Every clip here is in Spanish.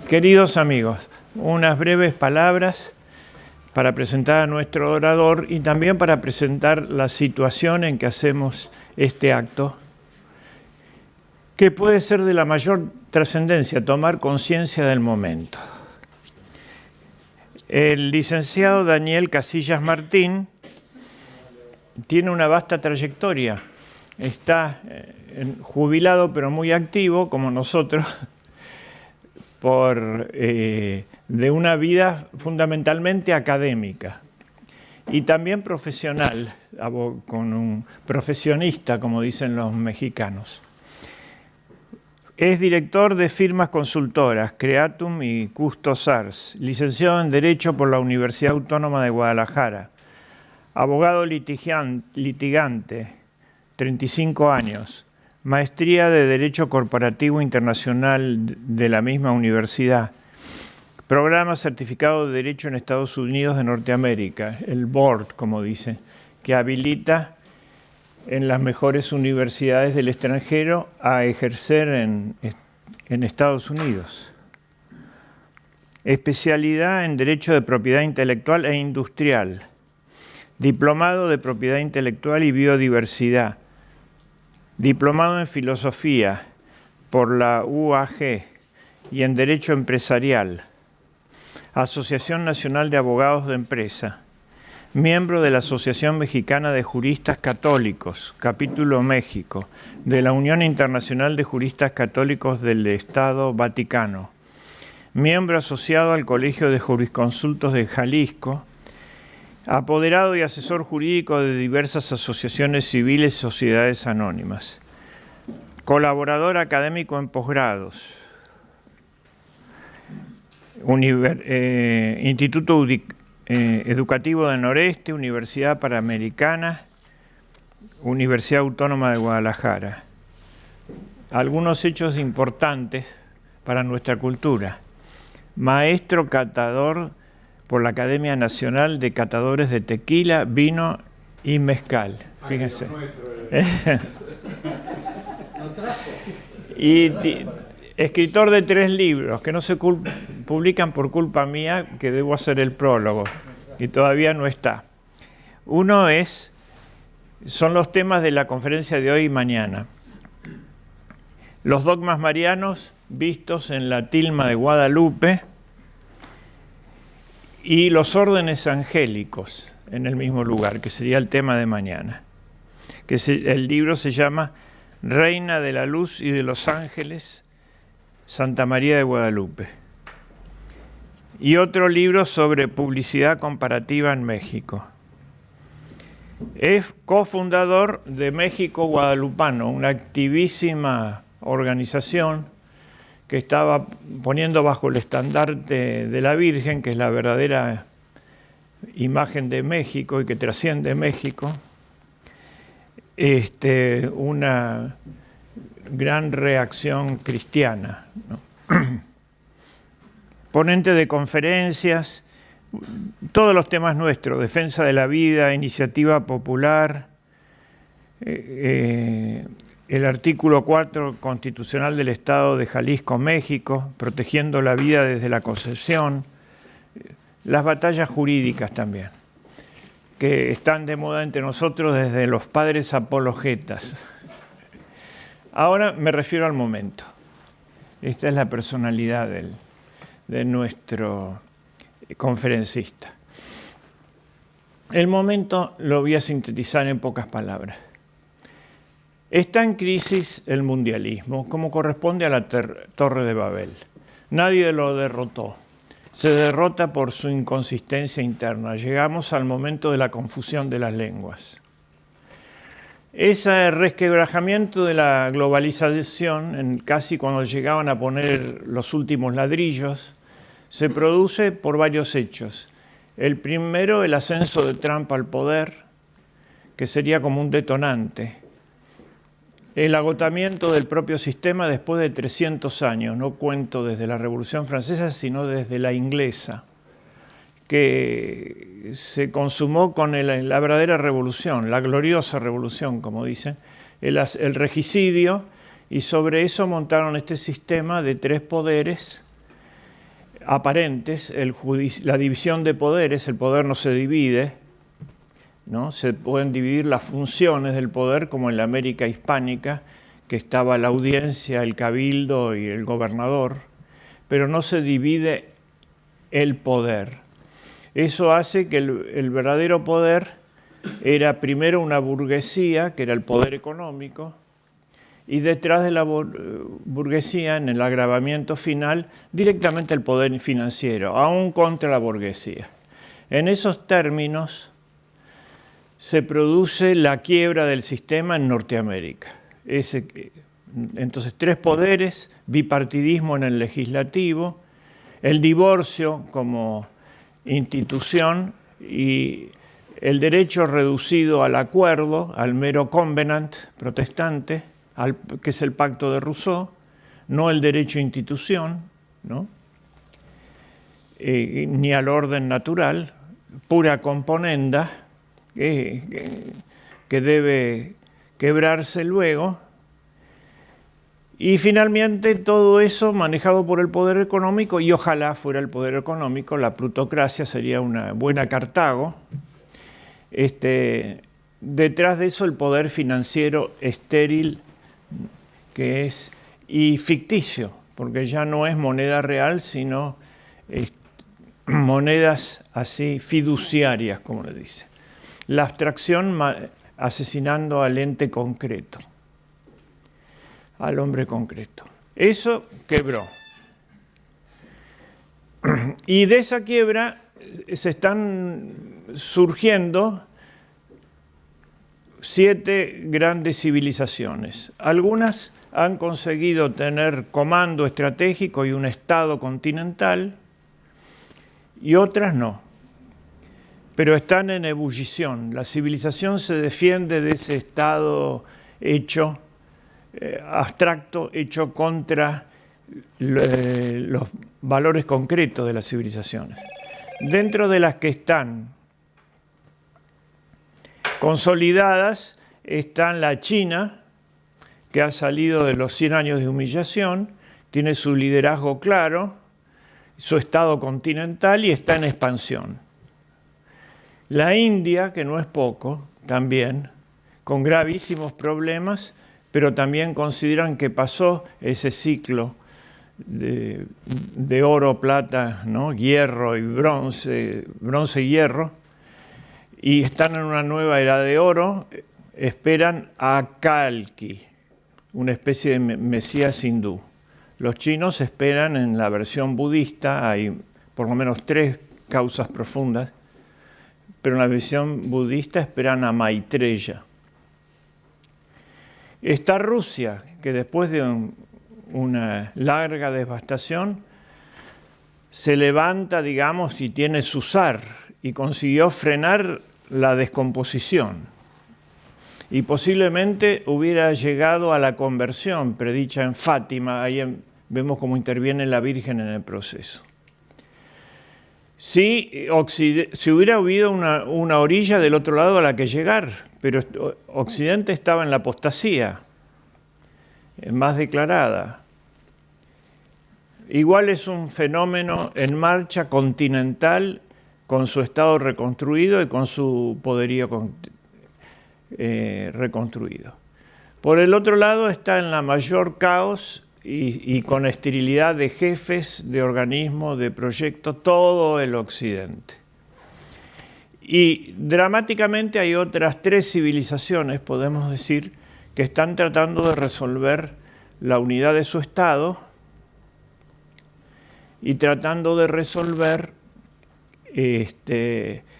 Queridos amigos, unas breves palabras para presentar a nuestro orador y también para presentar la situación en que hacemos este acto, que puede ser de la mayor trascendencia, tomar conciencia del momento. El licenciado Daniel Casillas Martín tiene una vasta trayectoria. Está jubilado pero muy activo, como nosotros, de una vida fundamentalmente académica y también profesional, con un profesionista, como dicen los mexicanos. Es director de firmas consultoras, Creatum y Custos Ars, licenciado en Derecho por la Universidad Autónoma de Guadalajara, abogado litigante, 35 años, maestría de Derecho Corporativo Internacional de la misma universidad, programa certificado de Derecho en Estados Unidos de Norteamérica, el Board, como dice, que habilita en las mejores universidades del extranjero a ejercer en Estados Unidos. Especialidad en Derecho de Propiedad Intelectual e Industrial, diplomado de Propiedad Intelectual y Biodiversidad, diplomado en Filosofía por la UAG y en Derecho Empresarial, Asociación Nacional de Abogados de Empresa, miembro de la Asociación Mexicana de Juristas Católicos, Capítulo México, de la Unión Internacional de Juristas Católicos del Estado Vaticano, miembro asociado al Colegio de Jurisconsultos de Jalisco, apoderado y asesor jurídico de diversas asociaciones civiles y sociedades anónimas, colaborador académico en posgrados, Instituto Educativo del Noreste, Universidad Panamericana, Universidad Autónoma de Guadalajara. Algunos hechos importantes para nuestra cultura. Maestro catador por la Academia Nacional de Catadores de Tequila, Vino y Mezcal. Fíjense. Y escritor de 3 libros que no se publican por culpa mía, que debo hacer el prólogo, y todavía no está. Uno son los temas de la conferencia de hoy y mañana. Los dogmas marianos vistos en la tilma de Guadalupe y los órdenes angélicos en el mismo lugar, que sería el tema de mañana. El libro se llama Reina de la Luz y de los Ángeles, Santa María de Guadalupe. Y otro libro sobre publicidad comparativa en México. Es cofundador de México Guadalupano, una activísima organización que estaba poniendo bajo el estandarte de la Virgen, que es la verdadera imagen de México y que trasciende México, una gran reacción cristiana, ¿no? Ponente de conferencias, todos los temas nuestros, defensa de la vida, iniciativa popular, el artículo 4 constitucional del Estado de Jalisco, México, protegiendo la vida desde la concepción, las batallas jurídicas también, que están de moda entre nosotros desde los padres apologetas. Ahora me refiero al momento. Esta es la personalidad de nuestro conferencista. El momento lo voy a sintetizar en pocas palabras. Está en crisis el mundialismo, como corresponde a la Torre de Babel. Nadie lo derrotó. Se derrota por su inconsistencia interna. Llegamos al momento de la confusión de las lenguas. Ese resquebrajamiento de la globalización, casi cuando llegaban a poner los últimos ladrillos, se produce por varios hechos. El primero, el ascenso de Trump al poder, que sería como un detonante. El agotamiento del propio sistema después de 300 años, no cuento desde la Revolución Francesa, sino desde la inglesa, que se consumó con la verdadera revolución, la gloriosa revolución, como dicen, el regicidio, y sobre eso montaron este sistema de 3 poderes aparentes, la división de poderes, el poder no se divide, ¿no? Se pueden dividir las funciones del poder, como en la América hispánica, que estaba la audiencia, el cabildo y el gobernador, pero no se divide el poder. Eso hace que el verdadero poder era primero una burguesía, que era el poder económico, y detrás de la burguesía, en el agravamiento final, directamente el poder financiero, aún contra la burguesía. En esos términos se produce la quiebra del sistema en Norteamérica. Entonces, 3 poderes, bipartidismo en el legislativo, el divorcio como institución y el derecho reducido al acuerdo, al mero covenant protestante, que es el pacto de Rousseau, no el derecho a institución, ¿no? Ni al orden natural, pura componenda que debe quebrarse luego. Y finalmente todo eso manejado por el poder económico, y ojalá fuera el poder económico, la plutocracia sería una buena Cartago. Detrás de eso el poder financiero estéril y ficticio, porque ya no es moneda real, sino monedas así fiduciarias, como le dice. La abstracción asesinando al ente concreto, al hombre concreto. Eso quebró. Y de esa quiebra se están surgiendo 7 grandes civilizaciones. Algunas han conseguido tener comando estratégico y un estado continental, y otras no. Pero están en ebullición. La civilización se defiende de ese estado hecho abstracto, hecho contra los valores concretos de las civilizaciones. Dentro de las que están consolidadas están la China, que ha salido de los 100 años de humillación, tiene su liderazgo claro, su estado continental y está en expansión. La India, que no es poco, también, con gravísimos problemas, pero también consideran que pasó ese ciclo de oro, plata, ¿no? Hierro y bronce y hierro, y están en una nueva era de oro, esperan a Kalki, una especie de mesías hindú. Los chinos esperan en la versión budista, hay por lo menos 3 causas profundas, pero en la versión budista esperan a Maitreya. Está Rusia, que después de una larga devastación se levanta, digamos, y tiene su zar, y consiguió frenar la descomposición. Y posiblemente hubiera llegado a la conversión predicha en Fátima. Ahí vemos cómo interviene la Virgen en el proceso. Si hubiera habido una orilla del otro lado a la que llegar, pero Occidente estaba en la apostasía, más declarada. Igual es un fenómeno en marcha continental, con su estado reconstruido y con su poderío reconstruido. Por el otro lado está en la mayor caos y con esterilidad de jefes, de organismos, de proyectos, todo el Occidente. Y dramáticamente hay otras 3 civilizaciones, podemos decir, que están tratando de resolver la unidad de su Estado y tratando de resolver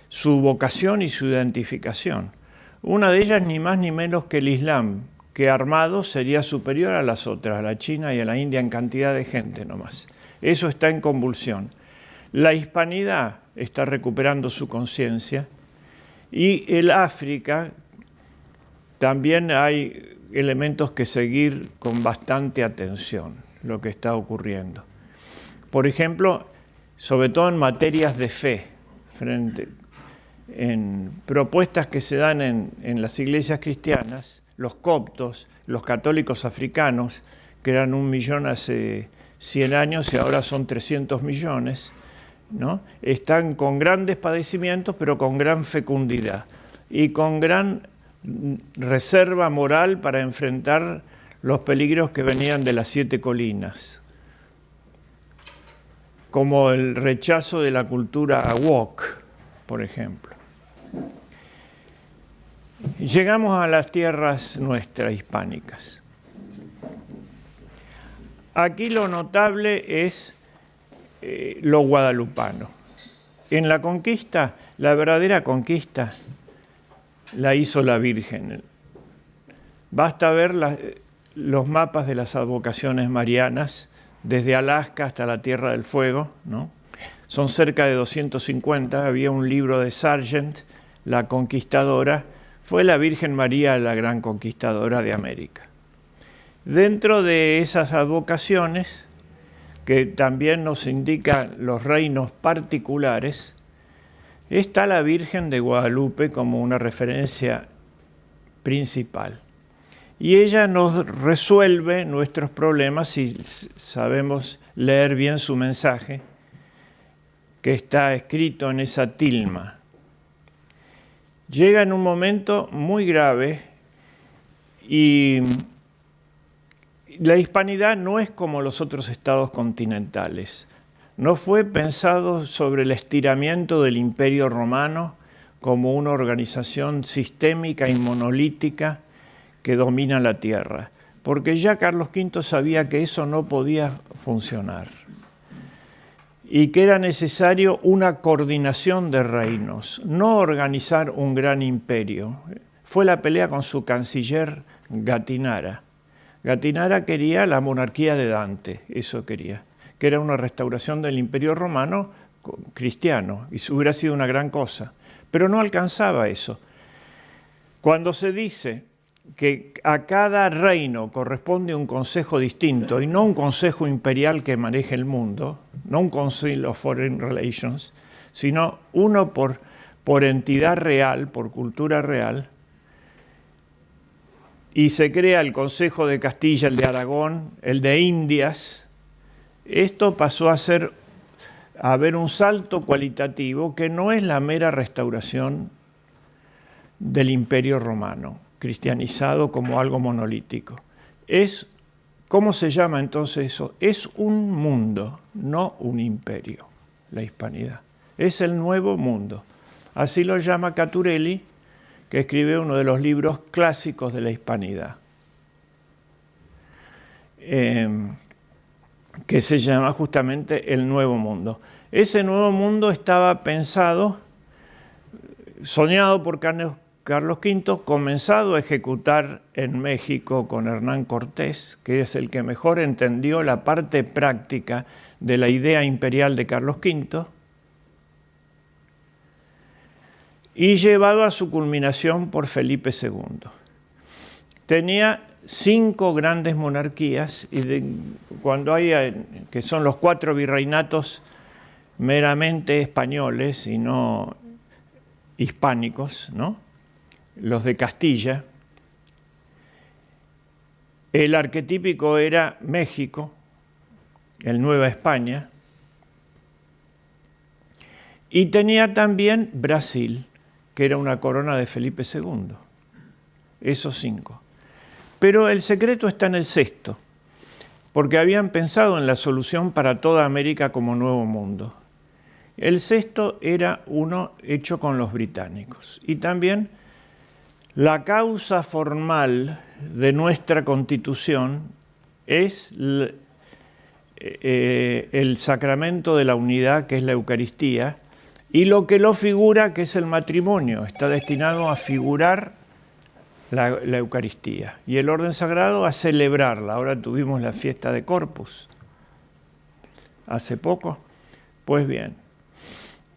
su vocación y su identificación. Una de ellas ni más ni menos que el Islam, que armado sería superior a las otras, a la China y a la India en cantidad de gente nomás. Eso está en convulsión. La hispanidad está recuperando su conciencia y el África también hay elementos que seguir con bastante atención, lo que está ocurriendo. Por ejemplo, sobre todo en materias de fe, en propuestas que se dan en las iglesias cristianas, los coptos, los católicos africanos, que eran 1 millón hace 100 años y ahora son 300 millones, ¿no? Están con grandes padecimientos, pero con gran fecundidad y con gran reserva moral para enfrentar los peligros que venían de las 7 colinas, como el rechazo de la cultura woke, por ejemplo. Llegamos a las tierras nuestras hispánicas. Aquí lo notable es lo guadalupano. En la conquista, la verdadera conquista, la hizo la Virgen. Basta ver los mapas de las advocaciones marianas, desde Alaska hasta la Tierra del Fuego, ¿no? Son cerca de 250. Había un libro de Sargent, La Conquistadora. Fue la Virgen María la gran conquistadora de América. Dentro de esas advocaciones, que también nos indican los reinos particulares, está la Virgen de Guadalupe como una referencia principal. Y ella nos resuelve nuestros problemas si sabemos leer bien su mensaje, que está escrito en esa tilma. Llega en un momento muy grave y la hispanidad no es como los otros estados continentales. No fue pensado sobre el estiramiento del Imperio Romano como una organización sistémica y monolítica que domina la tierra, porque ya Carlos V sabía que eso no podía funcionar y que era necesario una coordinación de reinos, no organizar un gran imperio. Fue la pelea con su canciller Gattinara. Gattinara quería la monarquía de Dante, eso quería, que era una restauración del Imperio Romano cristiano, y hubiera sido una gran cosa, pero no alcanzaba eso. Cuando se dice que a cada reino corresponde un consejo distinto y no un consejo imperial que maneje el mundo, no un Council of Foreign Relations, sino uno por entidad real, por cultura real, y se crea el Consejo de Castilla, el de Aragón, el de Indias. Esto pasó a haber un salto cualitativo que no es la mera restauración del Imperio Romano, cristianizado como algo monolítico. ¿Cómo se llama entonces eso? Es un mundo, no un imperio, la hispanidad. Es el nuevo mundo. Así lo llama Caturelli, que escribe uno de los libros clásicos de la hispanidad, que se llama justamente El Nuevo Mundo. Ese nuevo mundo estaba pensado, soñado por Carlos V, comenzado a ejecutar en México con Hernán Cortés, que es el que mejor entendió la parte práctica de la idea imperial de Carlos V, y llevado a su culminación por Felipe II. Tenía 5 grandes monarquías, y que son los 4 virreinatos meramente españoles y no hispánicos, ¿no? Los de Castilla. El arquetípico era México, el Nueva España, y tenía también Brasil, que era una corona de Felipe II. Esos 5. Pero el secreto está en el 6º, porque habían pensado en la solución para toda América como nuevo mundo. El 6º era uno hecho con los británicos. Y también la causa formal de nuestra Constitución es el sacramento de la unidad, que es la Eucaristía, y lo que lo figura, que es el matrimonio. Está destinado a figurar la Eucaristía. Y el orden sagrado a celebrarla. Ahora tuvimos la fiesta de Corpus hace poco. Pues bien,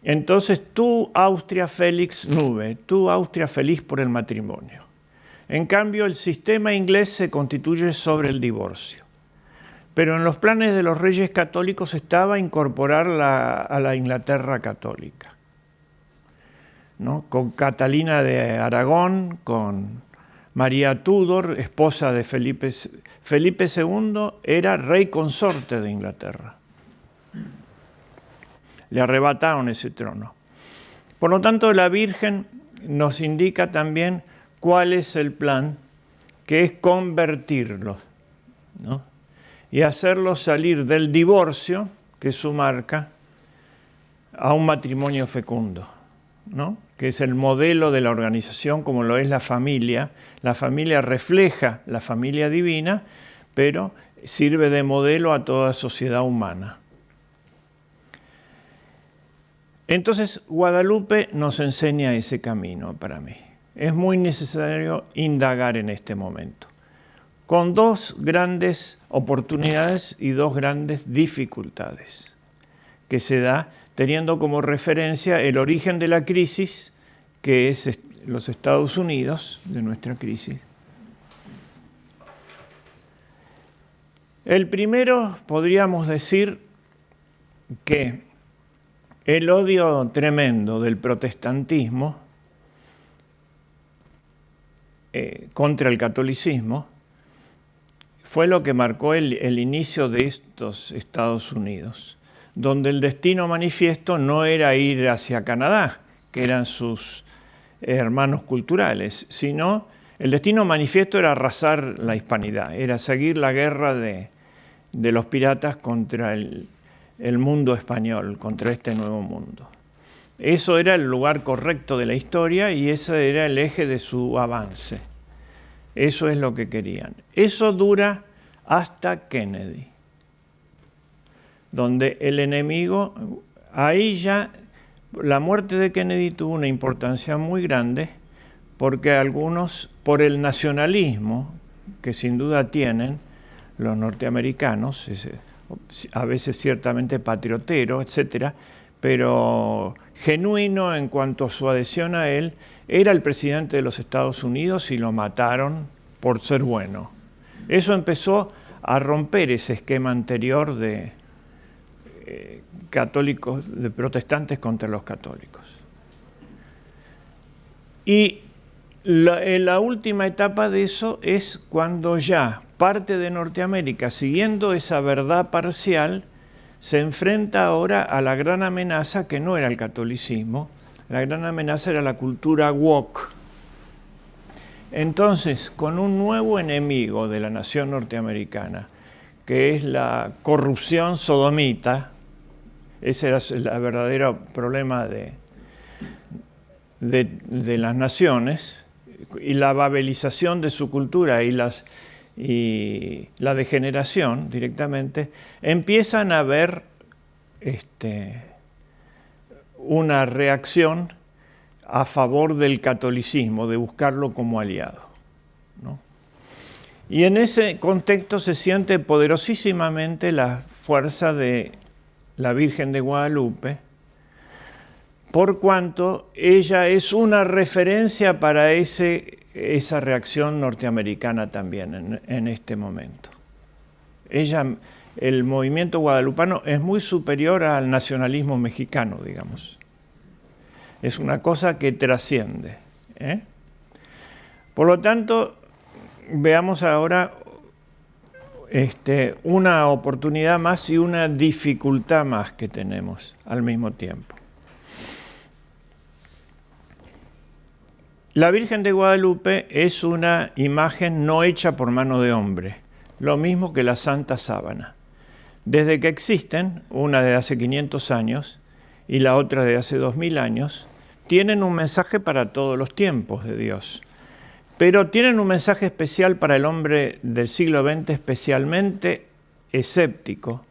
entonces tú, Austria Felix Nube, tú, Austria feliz por el matrimonio. En cambio, el sistema inglés se constituye sobre el divorcio. Pero en los planes de los reyes católicos estaba incorporar a la Inglaterra católica, ¿no? Con Catalina de Aragón, con María Tudor, esposa de Felipe II, era rey consorte de Inglaterra. Le arrebataron ese trono. Por lo tanto, la Virgen nos indica también cuál es el plan, que es convertirlos, ¿no? Y hacerlos salir del divorcio, que es su marca, a un matrimonio fecundo, ¿no? Que es el modelo de la organización, como lo es la familia. La familia refleja la familia divina, pero sirve de modelo a toda sociedad humana. Entonces, Guadalupe nos enseña ese camino para mí. Es muy necesario indagar en este momento, con dos grandes oportunidades y dos grandes dificultades que se da teniendo como referencia el origen de la crisis, que es los Estados Unidos, de nuestra crisis. El primero, podríamos decir que el odio tremendo del protestantismo contra el catolicismo fue lo que marcó el inicio de estos Estados Unidos, donde el destino manifiesto no era ir hacia Canadá, que eran sus hermanos culturales, sino el destino manifiesto era arrasar la hispanidad, era seguir la guerra de los piratas contra el mundo español, contra este nuevo mundo. Eso era el lugar correcto de la historia y ese era el eje de su avance. Eso es lo que querían. Eso dura hasta Kennedy, donde el enemigo, ahí ya la muerte de Kennedy tuvo una importancia muy grande, porque algunos, por el nacionalismo que sin duda tienen los norteamericanos, a veces ciertamente patriotero, etcétera, pero genuino en cuanto a su adhesión a él, era el presidente de los Estados Unidos y lo mataron por ser bueno. Eso empezó a romper ese esquema anterior de católicos, de protestantes contra los católicos. Y la última etapa de eso es cuando ya parte de Norteamérica, siguiendo esa verdad parcial, se enfrenta ahora a la gran amenaza que no era el catolicismo, la gran amenaza era la cultura woke. Entonces, con un nuevo enemigo de la nación norteamericana, que es la corrupción sodomita, ese era el verdadero problema de las naciones, y la babelización de su cultura y la degeneración directamente, empiezan a haber una reacción a favor del catolicismo, de buscarlo como aliado, ¿no? Y en ese contexto se siente poderosísimamente la fuerza de la Virgen de Guadalupe, por cuanto ella es una referencia para esa reacción norteamericana también en este momento. El movimiento guadalupano es muy superior al nacionalismo mexicano, digamos. Es una cosa que trasciende, ¿eh? Por lo tanto, veamos ahora una oportunidad más y una dificultad más que tenemos al mismo tiempo. La Virgen de Guadalupe es una imagen no hecha por mano de hombre, lo mismo que la Santa Sábana. Desde que existen, una de hace 500 años y la otra de hace 2000 años, tienen un mensaje para todos los tiempos de Dios, pero tienen un mensaje especial para el hombre del siglo XX, especialmente escéptico,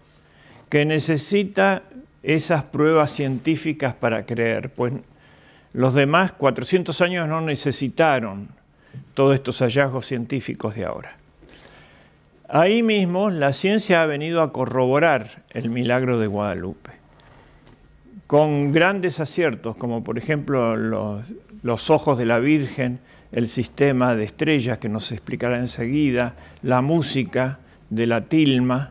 que necesita esas pruebas científicas para creer, pues los demás 400 años no necesitaron todos estos hallazgos científicos de ahora. Ahí mismo la ciencia ha venido a corroborar el milagro de Guadalupe, con grandes aciertos, como por ejemplo los ojos de la Virgen, el sistema de estrellas que nos explicará enseguida, la música de la tilma,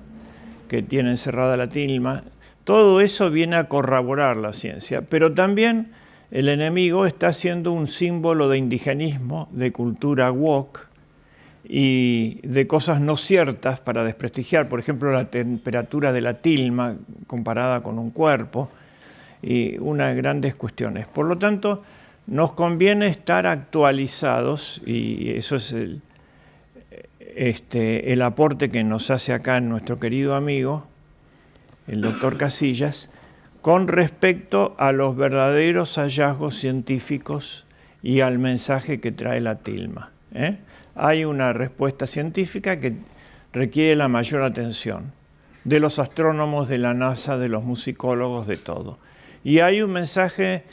que tiene encerrada la tilma. Todo eso viene a corroborar la ciencia, pero también el enemigo está siendo un símbolo de indigenismo, de cultura woke y de cosas no ciertas para desprestigiar, por ejemplo, la temperatura de la tilma comparada con un cuerpo y unas grandes cuestiones. Por lo tanto, nos conviene estar actualizados, y eso es el aporte que nos hace acá nuestro querido amigo, el doctor Casillas, con respecto a los verdaderos hallazgos científicos y al mensaje que trae la tilma. Hay una respuesta científica que requiere la mayor atención de los astrónomos, de la NASA, de los musicólogos, de todo. Y hay un mensaje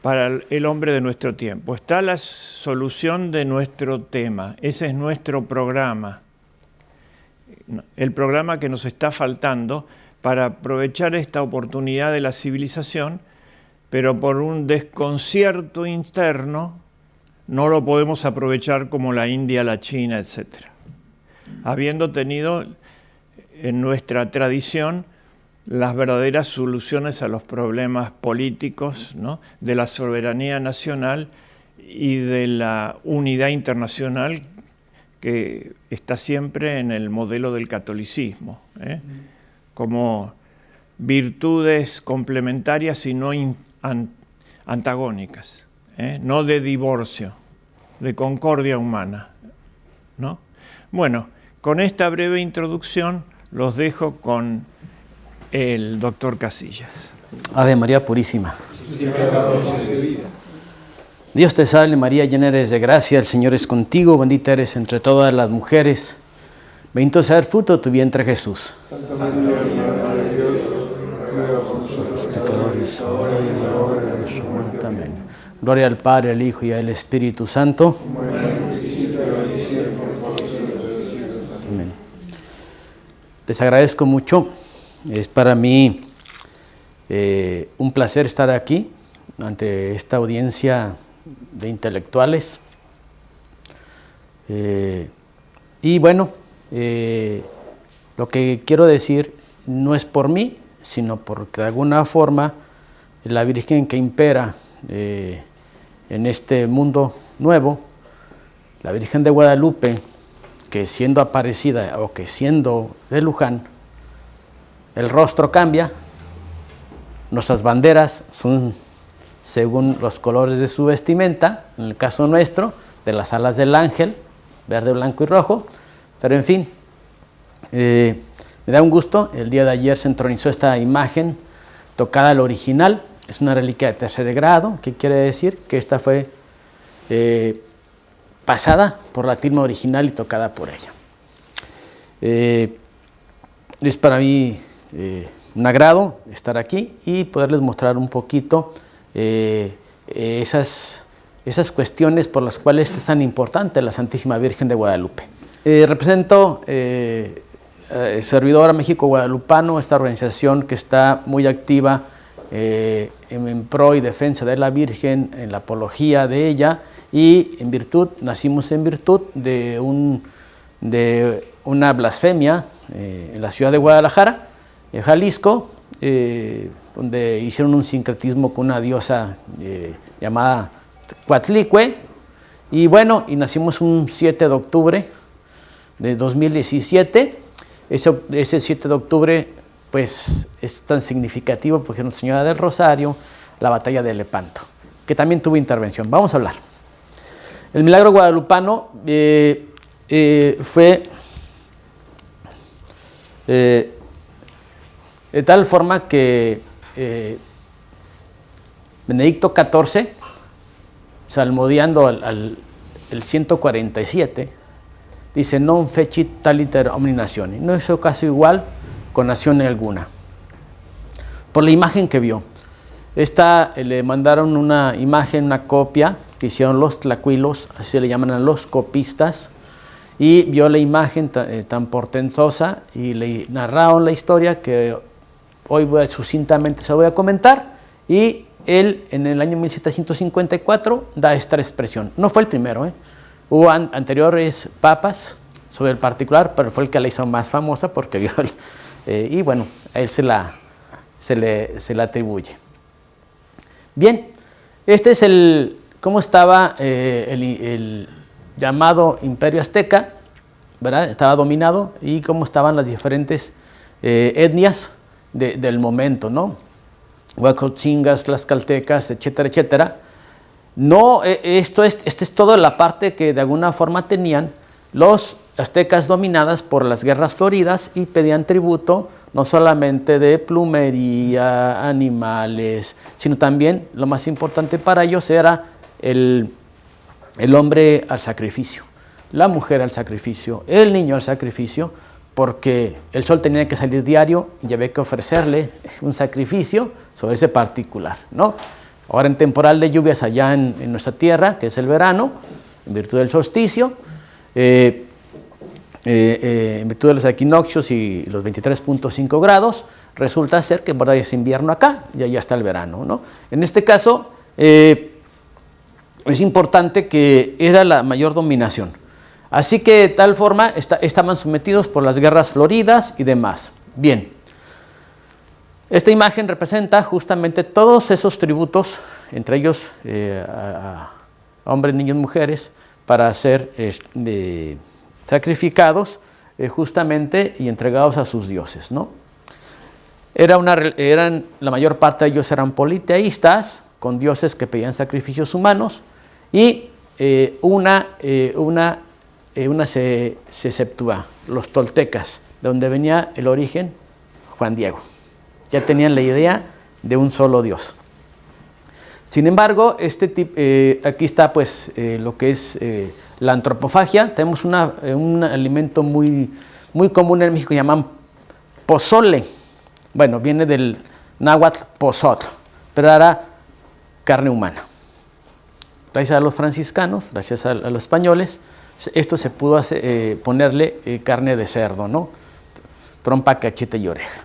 para el hombre de nuestro tiempo. Está la solución de nuestro tema. Ese es nuestro programa. El programa que nos está faltando para aprovechar esta oportunidad de la civilización, pero por un desconcierto interno no lo podemos aprovechar como la India, la China, etc. Habiendo tenido en nuestra tradición las verdaderas soluciones a los problemas políticos, ¿no?, de la soberanía nacional y de la unidad internacional que está siempre en el modelo del catolicismo, como virtudes complementarias y no antagónicas, no de divorcio, de concordia humana, ¿no? Bueno, con esta breve introducción los dejo con el doctor Casillas. Ave María Purísima. Dios te salve María, llena eres de gracia, el Señor es contigo, bendita eres entre todas las mujeres, bendito sea el fruto de tu vientre Jesús. Santa María, Madre de Dios, ruega por nosotros pecadores, ahora y en la hora de nuestra muerte. Amén. Gloria al Padre, al Hijo y al Espíritu Santo. Amén. Les agradezco mucho. Es para mí un placer estar aquí ante esta audiencia de intelectuales. Y bueno, lo que quiero decir no es por mí, sino porque de alguna forma la Virgen que impera en este mundo nuevo, la Virgen de Guadalupe, que siendo Aparecida o que siendo de Luján, el rostro cambia, nuestras banderas son según los colores de su vestimenta, en el caso nuestro, de las alas del ángel, verde, blanco y rojo, pero en fin, me da un gusto. El día de ayer se entronizó esta imagen tocada al original, es una reliquia de tercer grado, que quiere decir que esta fue pasada por la tilma original y tocada por ella. Es para mí un agrado estar aquí y poderles mostrar un poquito esas cuestiones por las cuales es tan importante la Santísima Virgen de Guadalupe. Represento Servidora México Guadalupano, esta organización que está muy activa en pro y defensa de la Virgen, en la apología de ella, y nacimos en virtud de una blasfemia en la ciudad de Guadalajara, en Jalisco, donde hicieron un sincretismo con una diosa llamada Coatlicue, y bueno, y nacimos un 7 de octubre de 2017. Ese 7 de octubre pues es tan significativo porque Nuestra Señora del Rosario, la batalla de Lepanto, que también tuvo intervención. Vamos a hablar. El milagro guadalupano fue de tal forma que Benedicto XIV, salmodiando el 147, dice: non fecit taliter omni nationi, no hizo caso igual con nación alguna, por la imagen que vio. Le mandaron una imagen, una copia que hicieron los tlacuilos, así se le llaman a los copistas, y vio la imagen tan portentosa y le narraron la historia que hoy sucintamente se voy a comentar. Y él en el año 1754 da esta expresión. No fue el primero, hubo anteriores papas sobre el particular, pero fue el que la hizo más famosa porque vio y bueno, a él se le atribuye. Bien, Este es cómo estaba el llamado Imperio Azteca, ¿verdad? Estaba dominado, y cómo estaban las diferentes etnias del momento, ¿no? Huacotzingas, tlaxcaltecas, etcétera, etcétera. No, esta es toda la parte que de alguna forma tenían los aztecas dominadas por las guerras floridas y pedían tributo no solamente de plumería, animales, sino también, lo más importante para ellos era el hombre al sacrificio, la mujer al sacrificio, el niño al sacrificio, porque el sol tenía que salir diario y había que ofrecerle un sacrificio sobre ese particular, ¿no? Ahora en temporal de lluvias allá en nuestra tierra, que es el verano, en virtud del solsticio, en virtud de los equinoccios y los 23.5 grados, resulta ser que por ahí es invierno acá y allá está el verano, ¿no? En este caso, es importante que era la mayor dominación. Así que de tal forma estaban sometidos por las guerras floridas y demás. Bien, esta imagen representa justamente todos esos tributos, entre ellos a hombres, niños, mujeres, para ser sacrificados justamente y entregados a sus dioses, ¿no? La mayor parte de ellos eran politeístas, con dioses que pedían sacrificios humanos, y una se exceptúa, los toltecas, de donde venía el origen Juan Diego. Ya tenían la idea de un solo Dios. Sin embargo, aquí está pues lo que es la antropofagia. Tenemos un alimento muy, muy común en México, llaman pozole. Bueno, viene del náhuatl pozot, pero era carne humana. Gracias a los franciscanos, gracias a los españoles, esto se pudo ponerle carne de cerdo, ¿no? Trompa, cachete y oreja,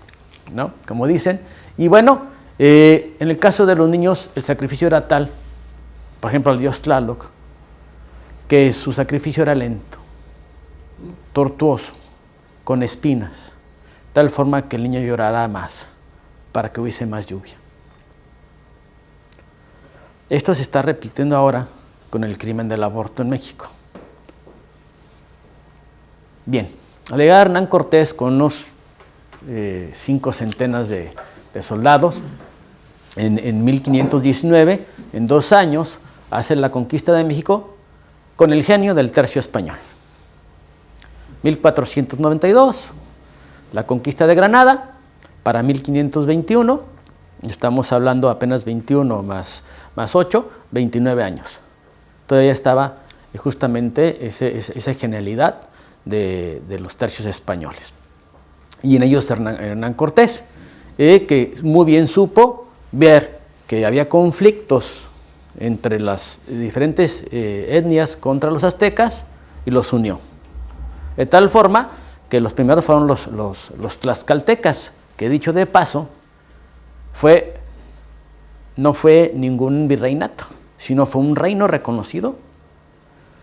¿no? Como dicen. Y bueno, en el caso de los niños, el sacrificio era tal, por ejemplo, al dios Tlaloc, que su sacrificio era lento, tortuoso, con espinas, tal forma que el niño llorara más, para que hubiese más lluvia. Esto se está repitiendo ahora con el crimen del aborto en México. Bien, al llegar Hernán Cortés con unos 5 centenas de soldados, en 1519, en 2 años, hace la conquista de México con el genio del tercio español. 1492, la conquista de Granada, para 1521, estamos hablando apenas 21 más 8, 29 años. Todavía estaba justamente esa genialidad de los tercios españoles. Y en ellos Hernán Cortés, que muy bien supo ver que había conflictos entre las diferentes etnias contra los aztecas y los unió. De tal forma que los primeros fueron los tlaxcaltecas, que dicho de paso, no fue ningún virreinato, sino fue un reino reconocido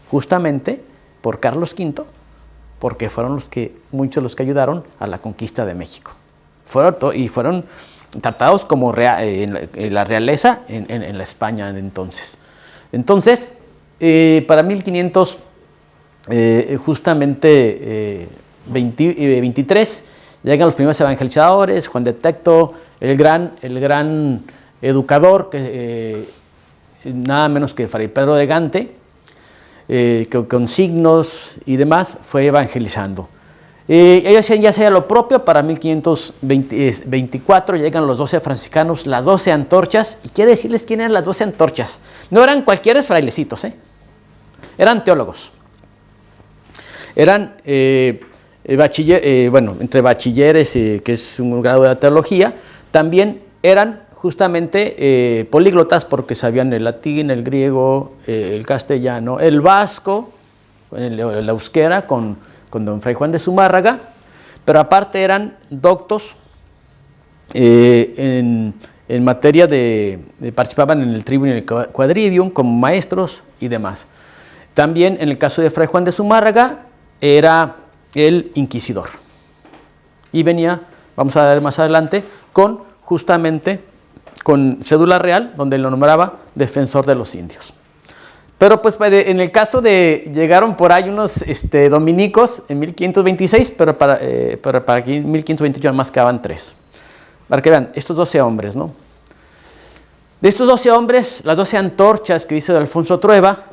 justamente por Carlos V, porque fueron muchos los que ayudaron a la conquista de México. Fueron tratados como la realeza en la España de entonces. Entonces, para 1500, justamente 23, llegan los primeros evangelizadores, Juan de Tecto, el gran educador, nada menos que Fray Pedro de Gante, que con signos y demás fue evangelizando. Ellos ya hacían lo propio. Para 1524 llegan los 12 franciscanos, las 12 antorchas. Y quiere decirles quién eran las 12 antorchas. No eran cualquiera frailecitos, eran teólogos. Eran entre bachilleres, que es un grado de la teología, también eran justamente políglotas, porque sabían el latín, el griego, el castellano, el vasco, el euskera con don Fray Juan de Zumárraga, pero aparte eran doctos en materia participaban en el trivium y el quadrivium como maestros y demás. También en el caso de Fray Juan de Zumárraga era el inquisidor. Y venía, vamos a ver más adelante, con justamente con cédula real, donde lo nombraba defensor de los indios. Pero pues en el caso de, llegaron por ahí unos dominicos en 1526, pero para aquí en 1528 más quedaban 3. Para que vean, estos 12 hombres, ¿no? De estos 12 hombres, las 12 antorchas que dice Alfonso Trueba,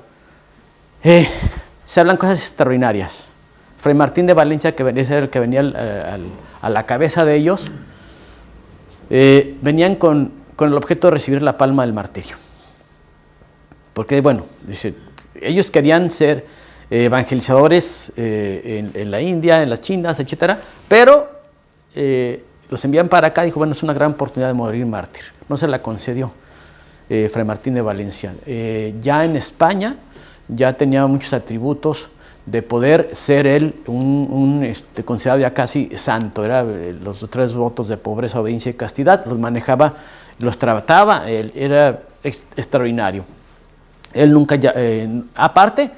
se hablan cosas extraordinarias. Fray Martín de Valencia, que era el que venía a la cabeza de ellos, venían con el objeto de recibir la palma del martirio. Porque, bueno, dice, ellos querían ser evangelizadores en la India, en las Chinas, etc. Pero los envían para acá. Dijo, bueno, es una gran oportunidad de morir mártir. No se la concedió Fray Martín de Valencia. Ya en España ya tenía muchos atributos de poder ser él considerado ya casi santo. Era los 3 votos de pobreza, obediencia y castidad. Los manejaba, los trataba, él era extraordinario. Él nunca, aparte,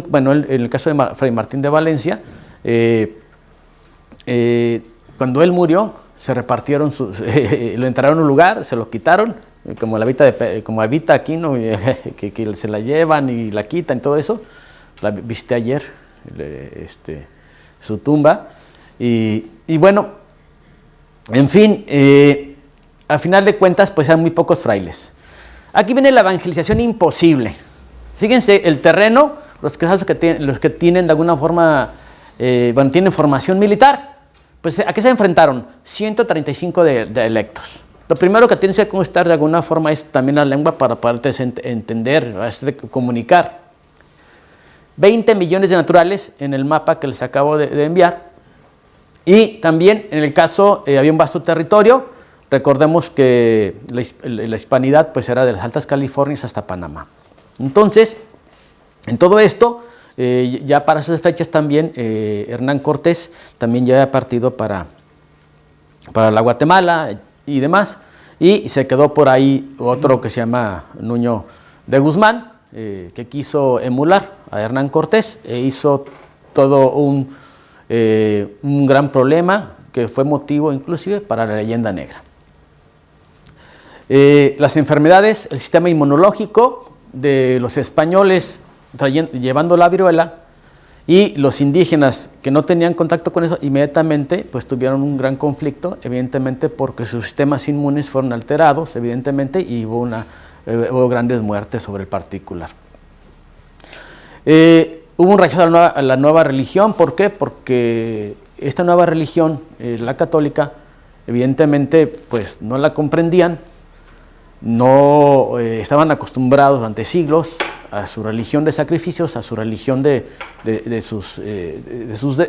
bueno, en el caso de Fray Martín de Valencia, cuando él murió, se repartieron, lo entraron en un lugar, se lo quitaron, como Evita aquí, ¿no? que se la llevan y la quitan y todo eso. La visité ayer, su tumba, y bueno, en fin, a final de cuentas, pues eran muy pocos frailes. Aquí viene la evangelización imposible. Fíjense, el terreno, los que tienen de alguna forma, tienen formación militar, pues ¿a qué se enfrentaron? 135 de electos. Lo primero que tienes que conquistar de alguna forma es también la lengua para poder entender, comunicar. 20 millones de naturales en el mapa que les acabo de enviar. Y también en el caso, había un vasto territorio. Recordemos que la hispanidad pues era de las Altas Californias hasta Panamá. Entonces, en todo esto, ya para esas fechas también, Hernán Cortés también ya había partido para la Guatemala y demás, y se quedó por ahí otro que se llama Nuño de Guzmán, que quiso emular a Hernán Cortés, e hizo todo un gran problema que fue motivo inclusive para la leyenda negra. Las enfermedades, el sistema inmunológico de los españoles llevando la viruela y los indígenas que no tenían contacto con eso, inmediatamente pues tuvieron un gran conflicto, evidentemente porque sus sistemas inmunes fueron alterados, evidentemente, y hubo grandes muertes sobre el particular. Hubo un rechazo a la nueva religión. ¿Por qué? Porque esta nueva religión, la católica, evidentemente pues no la comprendían, no estaban acostumbrados durante siglos a su religión de sacrificios, a su religión de sus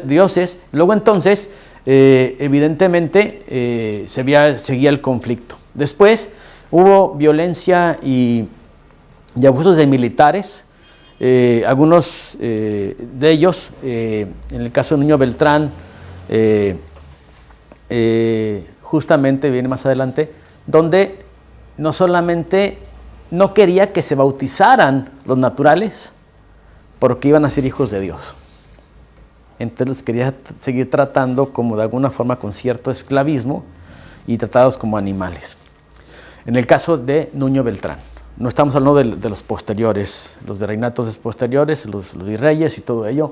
dioses. Luego entonces, evidentemente, seguía el conflicto. Después hubo violencia y abusos de militares. Algunos de ellos, en el caso de Nuño Beltrán, justamente viene más adelante, donde no solamente no quería que se bautizaran los naturales porque iban a ser hijos de Dios. Entonces los quería seguir tratando como de alguna forma con cierto esclavismo y tratados como animales. En el caso de Nuño Beltrán, no estamos hablando de los posteriores, los virreinatos posteriores, los virreyes y todo ello,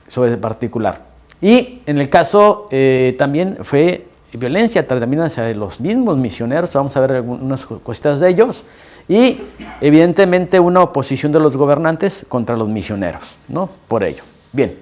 sobre el particular. Y en el caso también fue violencia también hacia los mismos misioneros, vamos a ver algunas cositas de ellos, y evidentemente una oposición de los gobernantes contra los misioneros, ¿no? Por ello. Bien.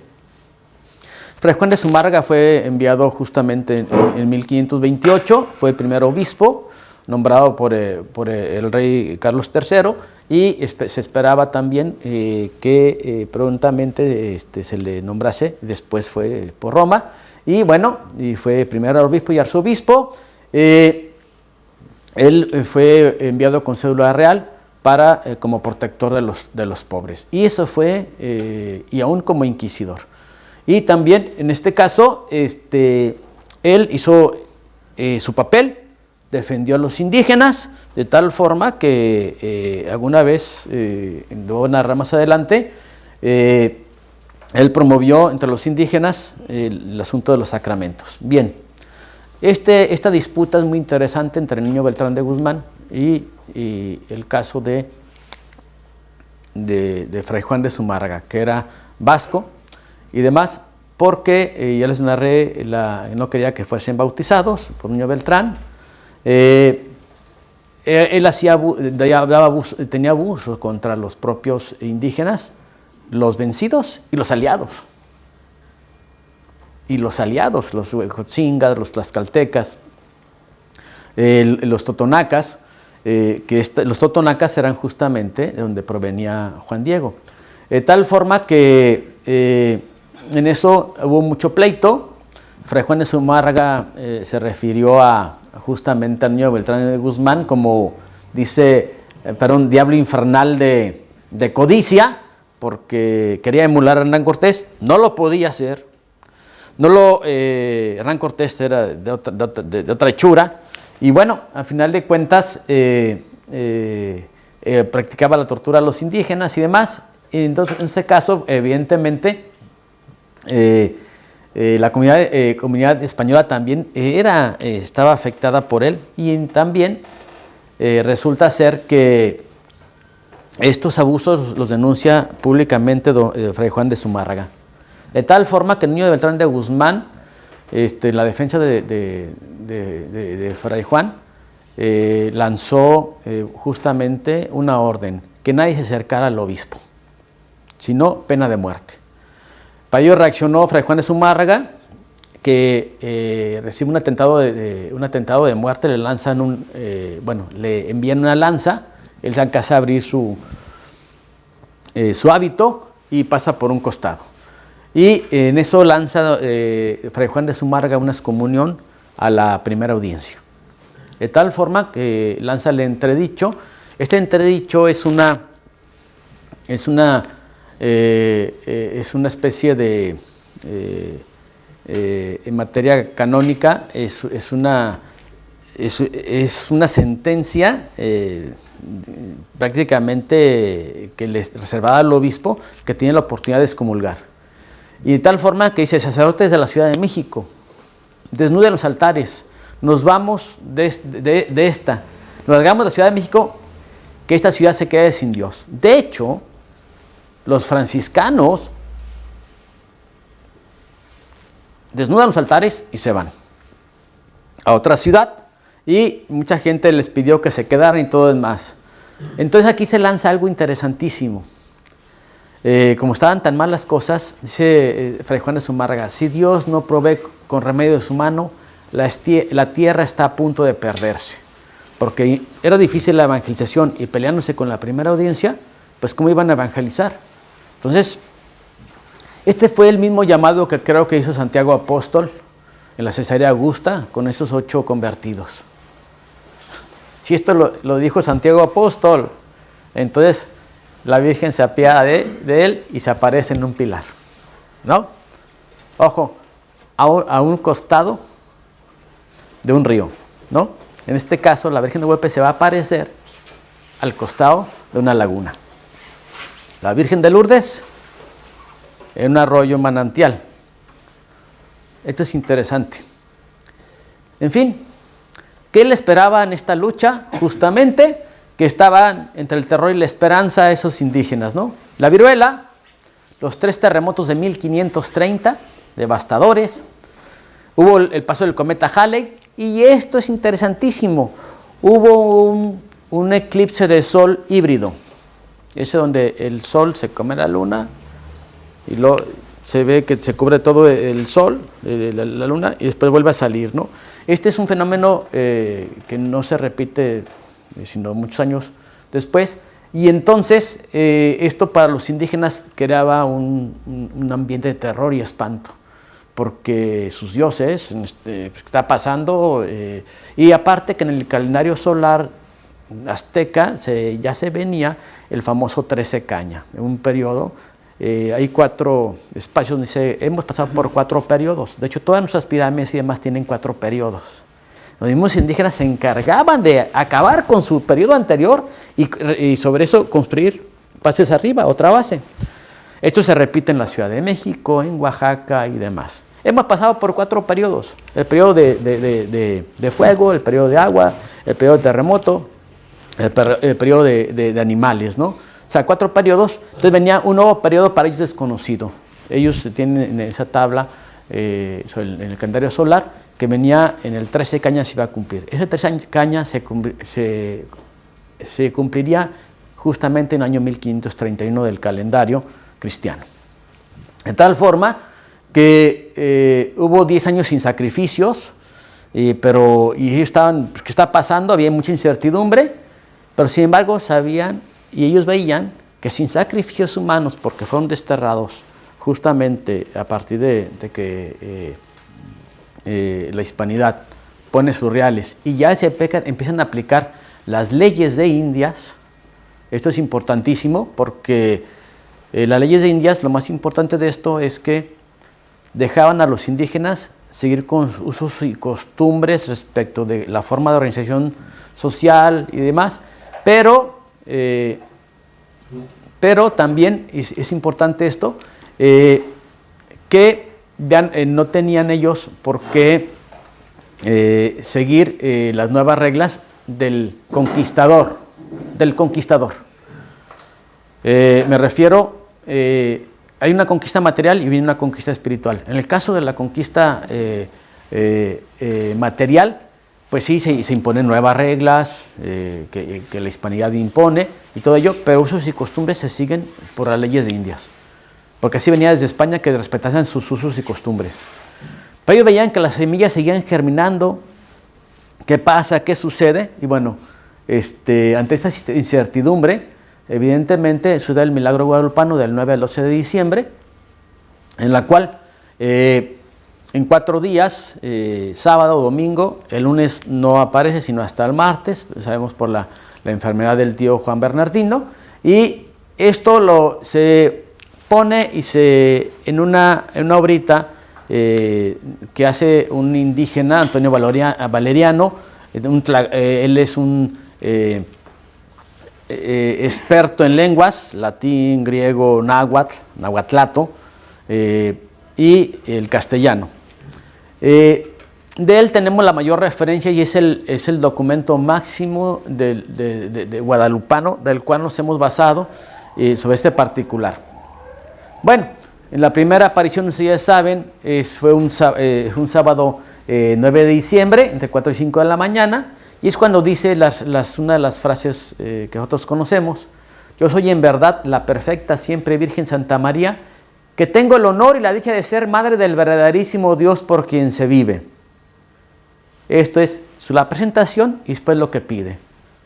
Fray Juan de Zumárraga fue enviado justamente en 1528, fue el primer obispo, nombrado por el rey Carlos III, y se esperaba también que prontamente se le nombrase, después fue por Roma, y bueno, y fue primer obispo y arzobispo. Él fue enviado con cédula real como protector de los pobres, y eso fue, y aún como inquisidor. Y también en este caso, él hizo su papel, defendió a los indígenas, de tal forma que alguna vez, lo voy a narrar más adelante, él promovió entre los indígenas el asunto de los sacramentos. Bien, Esta disputa es muy interesante entre el niño Beltrán de Guzmán y el caso de Fray Juan de Zumárraga, que era vasco y demás, porque ya les narré, no quería que fuesen bautizados por niño Beltrán. Él tenía abusos contra los propios indígenas, los vencidos y los aliados. Los huejotzingas, los tlaxcaltecas, los totonacas, los totonacas eran justamente de donde provenía Juan Diego. De tal forma que en eso hubo mucho pleito. Fray Juan de Zumárraga se refirió justamente al niño Beltrán de Guzmán como, dice, un diablo infernal de codicia, porque quería emular a Hernán Cortés, no lo podía hacer. Hernán Cortés era de otra hechura, y bueno, al final de cuentas practicaba la tortura a los indígenas y demás. Y entonces, en este caso, evidentemente, la comunidad española también estaba afectada por él, y también resulta ser que estos abusos los denuncia públicamente Fray Juan de Zumárraga. De tal forma que el niño de Beltrán de Guzmán, la defensa de Fray Juan, lanzó justamente una orden, que nadie se acercara al obispo, sino pena de muerte. Para ello reaccionó Fray Juan de Zumárraga, que recibe un atentado de muerte, le lanzan le envían una lanza, él se alcanza a abrir su hábito y pasa por un costado. Y en eso lanza Fray Juan de Zumárraga una excomunión a la primera audiencia. De tal forma que lanza el entredicho. Este entredicho es una especie de, en materia canónica, es una sentencia prácticamente que les reservada al obispo, que tiene la oportunidad de excomulgar. Y de tal forma que dice: sacerdotes de la Ciudad de México, desnuden los altares, nos vamos nos largamos de la Ciudad de México, que esta ciudad se quede sin Dios. De hecho, los franciscanos desnudan los altares y se van a otra ciudad, y mucha gente les pidió que se quedaran y todo demás. Entonces aquí se lanza algo interesantísimo. Como estaban tan mal las cosas, dice Fray Juan de Zumárraga: si Dios no provee con remedio de su mano, la tierra está a punto de perderse. Porque era difícil la evangelización, y peleándose con la primera audiencia, pues ¿cómo iban a evangelizar? Entonces, este fue el mismo llamado que creo que hizo Santiago Apóstol en la Cesarea Augusta con esos 8 convertidos. Si esto lo dijo Santiago Apóstol, entonces la Virgen se apiada de él y se aparece en un pilar, ¿no? Ojo, a un costado de un río, ¿no? En este caso, la Virgen de Guadalupe se va a aparecer al costado de una laguna. La Virgen de Lourdes en un arroyo manantial. Esto es interesante. En fin, ¿qué le esperaba en esta lucha? Justamente que estaban entre el terror y la esperanza esos indígenas, ¿no? La viruela, los 3 terremotos de 1530, devastadores, hubo el paso del cometa Halley, y esto es interesantísimo, hubo un eclipse de sol híbrido, ese donde el sol se come la luna, y luego se ve que se cubre todo el sol, la luna, y después vuelve a salir, ¿no? Este es un fenómeno que no se repite sino muchos años después, y entonces esto para los indígenas creaba un ambiente de terror y espanto, porque sus dioses, ¿qué está pasando? Y aparte que en el calendario solar azteca ya se venía el famoso 13 caña, en un periodo, hay 4 espacios, dice, hemos pasado por 4 periodos, de hecho todas nuestras pirámides y demás tienen 4 periodos. Los mismos indígenas se encargaban de acabar con su periodo anterior y sobre eso construir bases arriba, otra base. Esto se repite en la Ciudad de México, en Oaxaca y demás. Hemos pasado por 4 periodos. El periodo de fuego, el periodo de agua, el periodo de terremoto, el periodo de animales, ¿no? O sea, 4 periodos. Entonces venía un nuevo periodo para ellos desconocido. Ellos tienen en esa tabla, en el calendario solar, que venía en el 13 caña se iba a cumplir. Ese 13 caña se cumpliría justamente en el año 1531 del calendario cristiano. De tal forma que hubo 10 años sin sacrificios, pero ellos estaban, ¿qué está pasando? Había mucha incertidumbre, pero sin embargo sabían y ellos veían que sin sacrificios humanos, porque fueron desterrados justamente a partir de que la hispanidad pone sus reales y ya empiezan a aplicar las leyes de Indias. Esto es importantísimo porque las leyes de Indias, lo más importante de esto es que dejaban a los indígenas seguir con usos y costumbres respecto de la forma de organización social y demás, pero también es importante esto, que no tenían ellos por qué seguir las nuevas reglas del conquistador. Me refiero, hay una conquista material y viene una conquista espiritual. En el caso de la conquista material, pues sí, se imponen nuevas reglas que la hispanidad impone y todo ello, pero usos y costumbres se siguen por las leyes de Indias, porque así venía desde España que respetasen sus usos y costumbres. Pero ellos veían que las semillas seguían germinando. ¿Qué pasa? ¿Qué sucede? Y bueno, ante esta incertidumbre, evidentemente sucede el milagro guadalupano del 9 al 12 de diciembre, en la cual en 4 días, sábado o domingo, el lunes no aparece sino hasta el martes, sabemos por la enfermedad del tío Juan Bernardino, y esto se pone en una obrita que hace un indígena, Antonio Valeriano. Él es un experto en lenguas, latín, griego, nahuatlato y el castellano. De él tenemos la mayor referencia y es el documento máximo de guadalupano del cual nos hemos basado sobre este particular. Bueno, en la primera aparición, ustedes saben, fue un sábado 9 de diciembre, entre 4 y 5 de la mañana, y es cuando dice una de las frases que nosotros conocemos: yo soy en verdad la perfecta siempre Virgen Santa María, que tengo el honor y la dicha de ser madre del verdaderísimo Dios por quien se vive. Esto es la presentación y después lo que pide.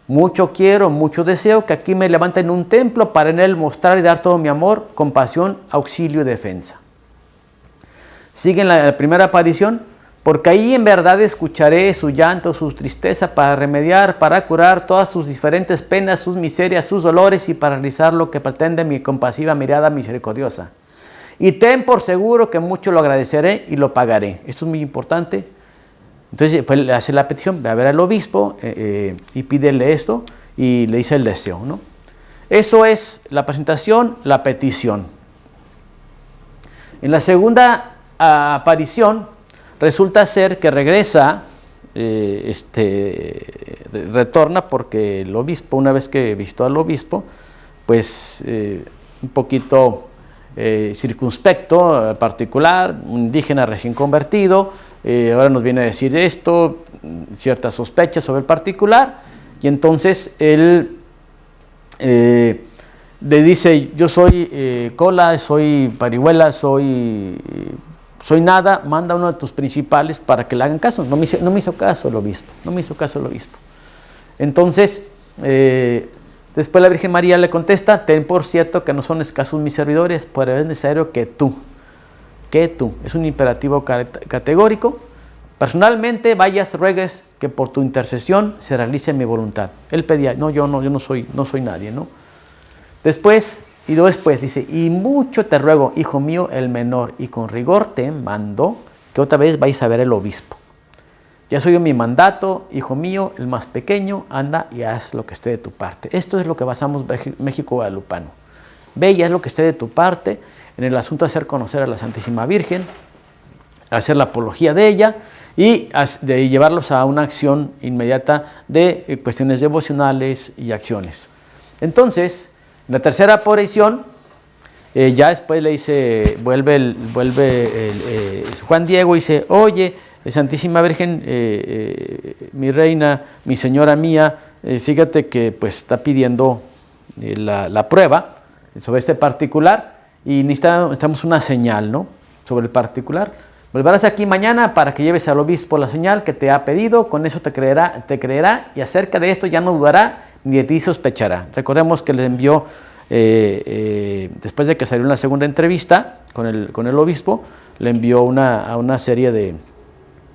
Mucho quiero, mucho deseo que aquí me levanten un templo para en él mostrar y dar todo mi amor, compasión, auxilio y defensa. Sigue en la primera aparición: porque ahí en verdad escucharé su llanto, su tristeza, para remediar, para curar todas sus diferentes penas, sus miserias, sus dolores, y para realizar lo que pretende mi compasiva mirada misericordiosa. Y ten por seguro que mucho lo agradeceré y lo pagaré. Esto es muy importante. Entonces pues, le hace la petición, ve a ver al obispo y pídele esto y le dice el deseo, ¿no? Eso es la presentación, la petición. En la segunda aparición resulta ser que regresa, retorna porque el obispo, una vez que visitó al obispo, pues un poquito circunspecto, particular, un indígena recién convertido, ahora nos viene a decir esto, ciertas sospechas sobre el particular, y entonces él le dice: yo soy cola, soy parihuela, soy nada, manda a uno de tus principales para que le hagan caso. No me hizo caso el obispo, Entonces, después la Virgen María le contesta: ten por cierto que no son escasos mis servidores, pero es necesario que tú, es un imperativo categórico, personalmente vayas, ruegues que por tu intercesión se realice mi voluntad. Él pedía: yo no soy nadie, ¿no? Después dice: y mucho te ruego, hijo mío, el menor, y con rigor te mando que otra vez vais a ver el obispo. Ya soy yo mi mandato, hijo mío, el más pequeño, anda y haz lo que esté de tu parte. Esto es lo que basamos México guadalupano. Ve y haz lo que esté de tu parte en el asunto de hacer conocer a la Santísima Virgen, hacer la apología de ella y de llevarlos a una acción inmediata de cuestiones devocionales y acciones. Entonces, en la tercera aparición, ya después le dice, vuelve Juan Diego y dice, oye, Santísima Virgen, mi reina, mi señora mía, fíjate que pues está pidiendo la prueba sobre este particular y necesitamos una señal, ¿no?, sobre el particular. Volverás aquí mañana para que lleves al obispo la señal que te ha pedido, con eso te creerá y acerca de esto ya no dudará ni de ti sospechará. Recordemos que le envió, después de que salió en la segunda entrevista con el obispo, le envió a una serie de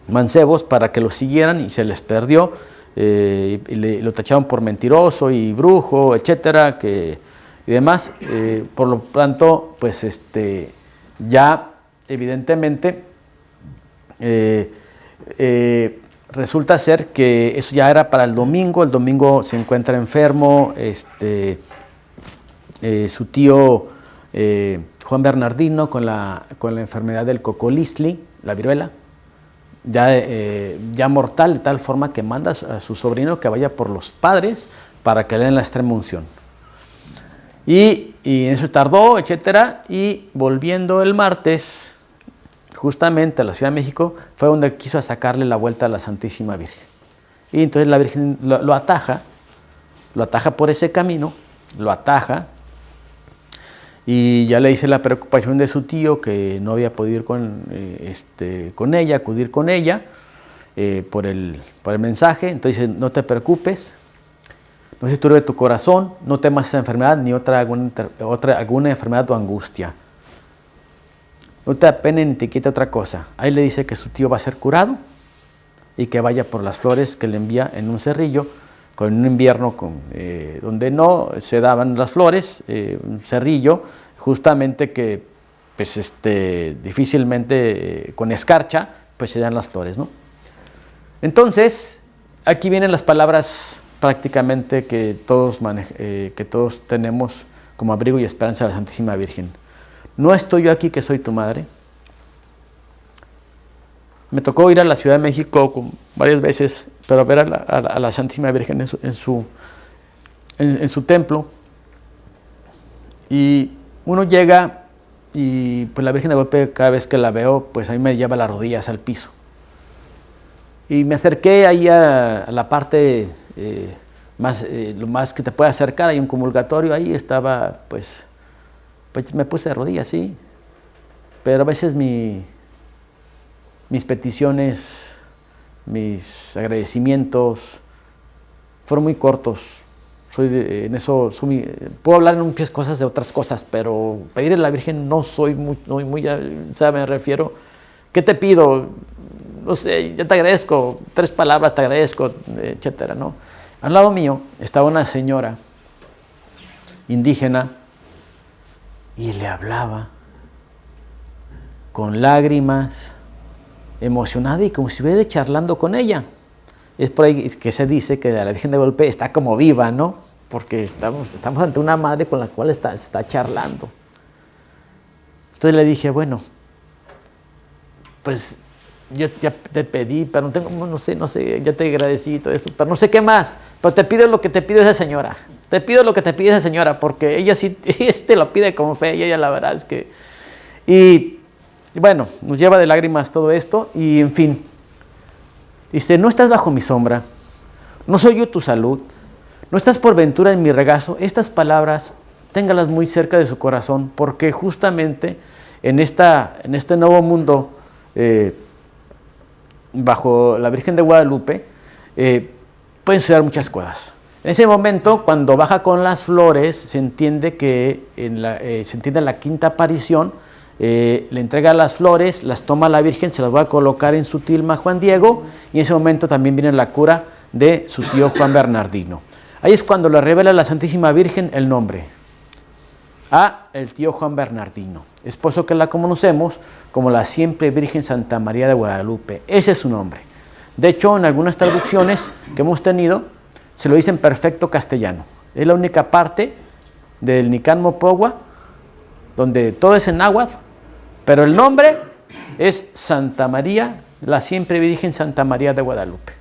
mancebos para que lo siguieran y se les perdió, y lo tacharon por mentiroso y brujo, etcétera, y demás. Por lo tanto, pues ya evidentemente resulta ser que eso ya era para el domingo se encuentra enfermo, su tío Juan Bernardino con la enfermedad del cocolistli, la viruela, ya mortal, de tal forma que manda a su sobrino que vaya por los padres para que le den la extrema unción. Y eso tardó, etcétera, y volviendo el martes, justamente a la Ciudad de México, fue donde quiso sacarle la vuelta a la Santísima Virgen. Y entonces la Virgen lo ataja por ese camino, lo ataja, y ya le dice la preocupación de su tío, que no había podido ir con ella, acudir con ella, por el mensaje. Entonces dice, no te preocupes, no se turbe tu corazón, no temas esa enfermedad, ni alguna enfermedad o angustia. No te apene ni te quite otra cosa. Ahí le dice que su tío va a ser curado y que vaya por las flores que le envía en un cerrillo, con un invierno donde no se daban las flores, un cerrillo, justamente que pues difícilmente con escarcha pues se dan las flores, ¿no? Entonces, aquí vienen las palabras prácticamente que todos tenemos como abrigo y esperanza de la Santísima Virgen. No estoy yo aquí que soy tu madre. Me tocó ir a la Ciudad de México varias veces para ver a la Santísima Virgen en su templo. Y uno llega y pues la Virgen de golpe, cada vez que la veo, pues a mí me lleva las rodillas al piso. Y me acerqué ahí a la parte lo más que te puede acercar, hay un comulgatorio, ahí estaba, pues me puse de rodillas, sí, pero a veces mis peticiones, mis agradecimientos fueron muy cortos. Puedo hablar en muchas cosas de otras cosas, pero pedirle a la Virgen no soy muy, o sea, me refiero, ¿qué te pido? No sé, ya te agradezco, 3 palabras te agradezco, etcétera, ¿no? Al lado mío estaba una señora indígena y le hablaba con lágrimas, emocionada y como si estuviera charlando con ella. Es por ahí que se dice que la Virgen de golpe está como viva, ¿no? Porque estamos ante una madre con la cual está charlando. Entonces le dije, bueno, pues yo ya te pedí, pero no sé, ya te agradecí todo esto, pero no sé qué más, pero te pido lo que te pide esa señora. Te pido lo que te pide esa señora, porque ella sí lo pide con fe, y ella la verdad es que... Y bueno, nos lleva de lágrimas todo esto, y en fin. Dice, no estás bajo mi sombra, no soy yo tu salud, no estás por ventura en mi regazo. Estas palabras, téngalas muy cerca de su corazón, porque justamente en este nuevo mundo, bajo la Virgen de Guadalupe, pueden suceder muchas cosas. En ese momento, cuando baja con las flores, se entiende que en la quinta aparición, le entrega las flores, las toma la Virgen, se las va a colocar en su tilma a Juan Diego, y en ese momento también viene la cura de su tío Juan Bernardino. Ahí es cuando le revela a la Santísima Virgen el nombre, a el tío Juan Bernardino. Es por eso que la conocemos como la Siempre Virgen Santa María de Guadalupe. Ese es su nombre. De hecho, en algunas traducciones que hemos tenido, se lo dice en perfecto castellano. Es la única parte del Nicán Mopogua donde todo es en náhuatl, pero el nombre es Santa María, la siempre Virgen Santa María de Guadalupe.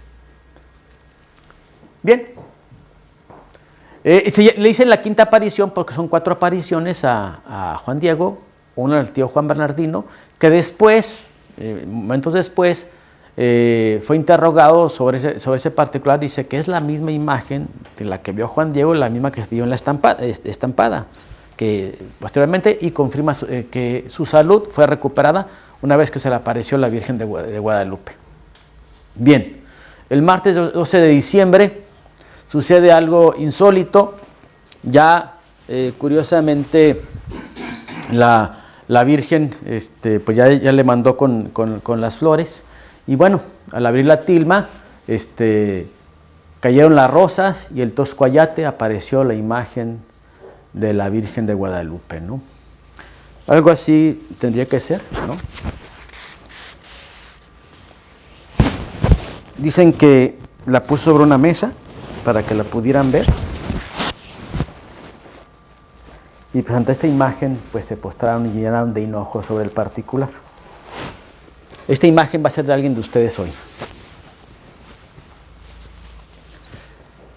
Bien. Le hice la quinta aparición porque son 4 apariciones a Juan Diego, una al tío Juan Bernardino, que después, momentos después, fue interrogado sobre ese particular. Dice que es la misma imagen de la que vio Juan Diego, la misma que vio en la estampada, que posteriormente, y confirma que su salud fue recuperada una vez que se le apareció la Virgen de Guadalupe. Bien, el martes 12 de diciembre sucede algo insólito. Ya curiosamente la Virgen pues ya le mandó con las flores, y bueno, al abrir la tilma cayeron las rosas y el toscoayate, apareció la imagen de la Virgen de Guadalupe, ¿no? Algo así tendría que ser, ¿no? Dicen que la puso sobre una mesa para que la pudieran ver, y pues ante esta imagen pues se postraron y llenaron de enojo sobre el particular. Esta imagen va a ser de alguien de ustedes hoy.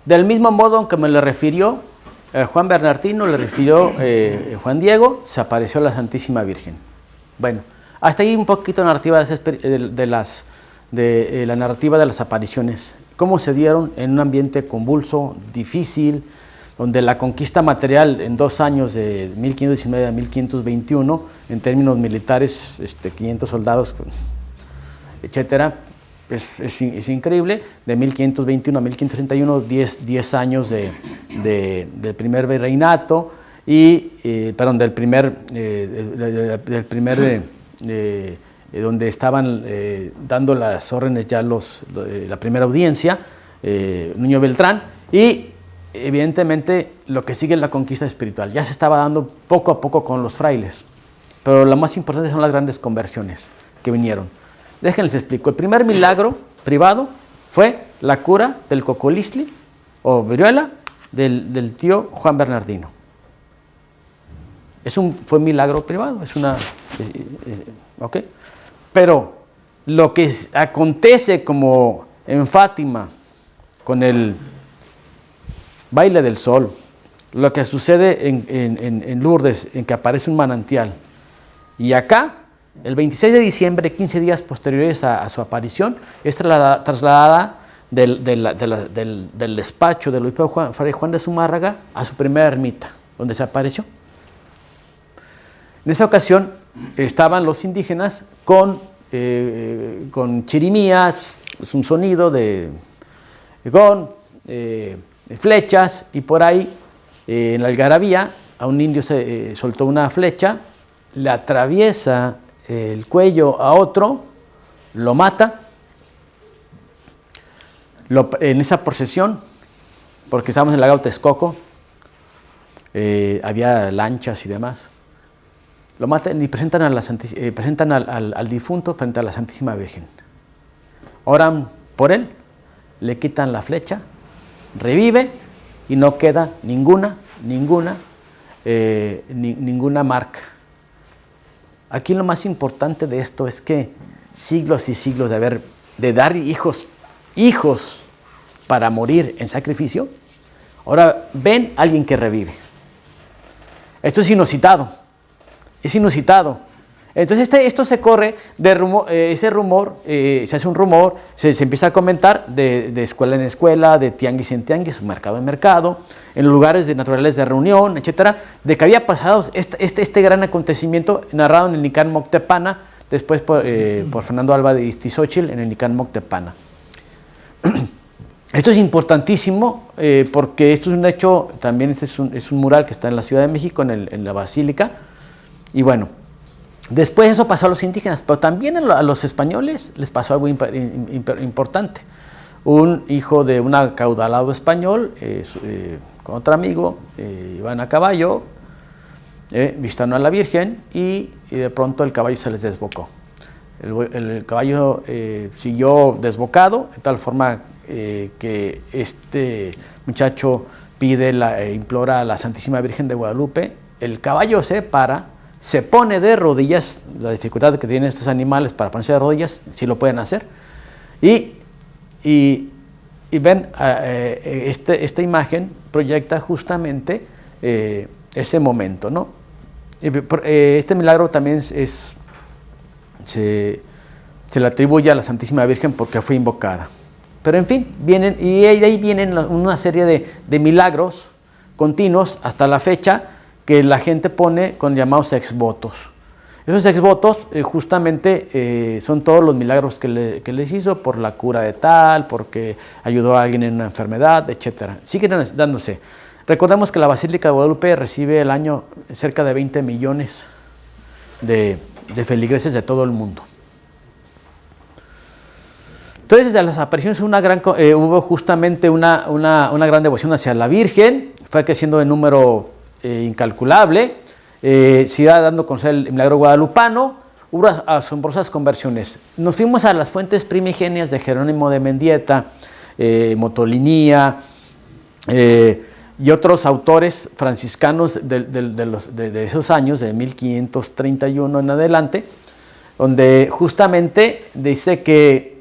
Del mismo modo en que me le refirió Juan Bernardino, le refirió Juan Diego, se apareció la Santísima Virgen. Bueno, hasta ahí un poquito narrativa de la narrativa de las apariciones. Cómo se dieron en un ambiente convulso, difícil, donde la conquista material en 2 años, de 1519 a 1521, en términos militares, 500 soldados, etcétera, es increíble. De 1521 a 1531, 10 años del primer virreinato, del primer donde estaban dando las órdenes ya la primera audiencia, Nuño Beltrán, y evidentemente lo que sigue es la conquista espiritual. Ya se estaba dando poco a poco con los frailes, pero lo más importante son las grandes conversiones que vinieron. Déjenles explico. El primer milagro privado fue la cura del cocolistli o viruela del tío Juan Bernardino. Fue un milagro privado, ¿ok? Pero lo que acontece como en Fátima con el baile del sol, lo que sucede en Lourdes, en que aparece un manantial, y acá, el 26 de diciembre, 15 días posteriores a su aparición, es trasladada del despacho del obispo Fray Juan de Zumárraga a su primera ermita, donde se apareció. En esa ocasión estaban los indígenas con chirimías, es un sonido con flechas, y por ahí en la algarabía a un indio se soltó una flecha, le atraviesa el cuello a otro, lo mata. En esa procesión, porque estábamos en el lago Texcoco, había lanchas y demás, lo matan y presentan al difunto frente a la Santísima Virgen. Oran por él, le quitan la flecha, revive y no queda ninguna marca. Aquí lo más importante de esto es que siglos y siglos de dar hijos para morir en sacrificio, ahora ven a alguien que revive. Esto es inusitado. Entonces esto se corre de rumor, ese rumor, se hace un rumor, se empieza a comentar de escuela en escuela, de tianguis en tianguis, mercado en mercado, en lugares naturales de reunión, etcétera, de que había pasado este gran acontecimiento narrado en el Nicán Moctepana, después por Fernando Alba de Iztizóchil en el Nicán Moctepana. Esto es importantísimo porque esto es un hecho, también es un mural que está en la Ciudad de México, en la Basílica, y bueno, después eso pasó a los indígenas, pero también a los españoles les pasó algo importante. Un hijo de un acaudalado español, con otro amigo, iban a caballo, visitaron a la Virgen y de pronto el caballo se les desbocó. El caballo siguió desbocado, de tal forma que este muchacho implora a la Santísima Virgen de Guadalupe. El caballo se para, se pone de rodillas, la dificultad que tienen estos animales para ponerse de rodillas, sí lo pueden hacer, y ven, esta imagen proyecta justamente ese momento, ¿no? Este milagro también se le atribuye a la Santísima Virgen porque fue invocada. Pero en fin, vienen, y de ahí vienen una serie de milagros continuos hasta la fecha que la gente pone con llamados exvotos. Esos exvotos justamente son todos los milagros que les hizo por la cura de tal, porque ayudó a alguien en una enfermedad, etc. Siguen dándose. Recordemos que la Basílica de Guadalupe recibe al año cerca de 20 millones de feligreses de todo el mundo. Entonces, desde las apariciones hubo justamente una gran devoción hacia la Virgen, fue creciendo de número incalculable, se iba dando a conocer el milagro guadalupano, hubo asombrosas conversiones. Nos fuimos a las fuentes primigenias de Jerónimo de Mendieta, Motolinía y otros autores franciscanos de esos años, de 1531 en adelante, donde justamente dice que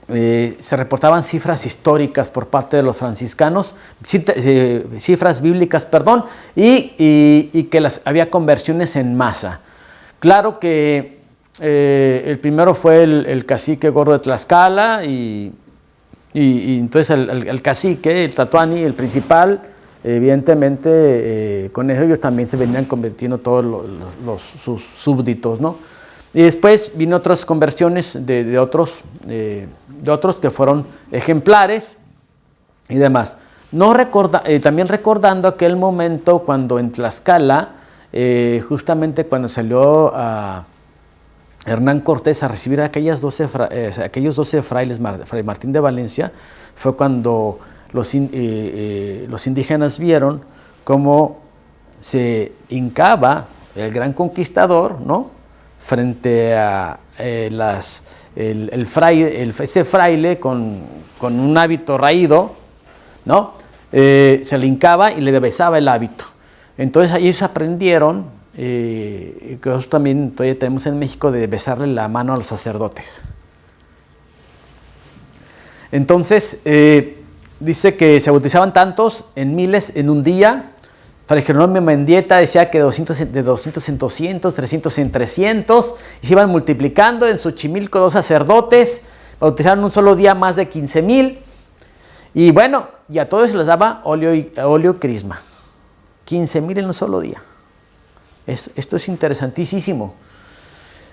se reportaban cifras históricas por parte de los franciscanos, cifras bíblicas, perdón, y que había conversiones en masa. Claro que el primero fue el cacique gordo de Tlaxcala, y entonces el cacique, el Tlatoani, el principal, evidentemente con ellos también se venían convirtiendo todos sus súbditos, ¿no? Y después vino otras conversiones de otros que fueron ejemplares y demás. También recordando aquel momento cuando en Tlaxcala, justamente cuando salió a Hernán Cortés a recibir a aquellos 12 frailes, Fray Martín de Valencia, fue cuando los indígenas vieron cómo se hincaba el gran conquistador, ¿no?, frente a ese fraile con un hábito raído, ¿no? Se le hincaba y le besaba el hábito. Entonces ellos aprendieron, que eso también todavía tenemos en México, de besarle la mano a los sacerdotes. Entonces dice que se bautizaban tantos en miles en un día. Fray Jerónimo Mendieta decía que de 200 en 200, 300 en 300, y se iban multiplicando. En Xochimilco 2 sacerdotes bautizaron un solo día más de 15,000, y bueno, y a todos se les daba óleo crisma, 15,000 en un solo día. Esto es interesantísimo.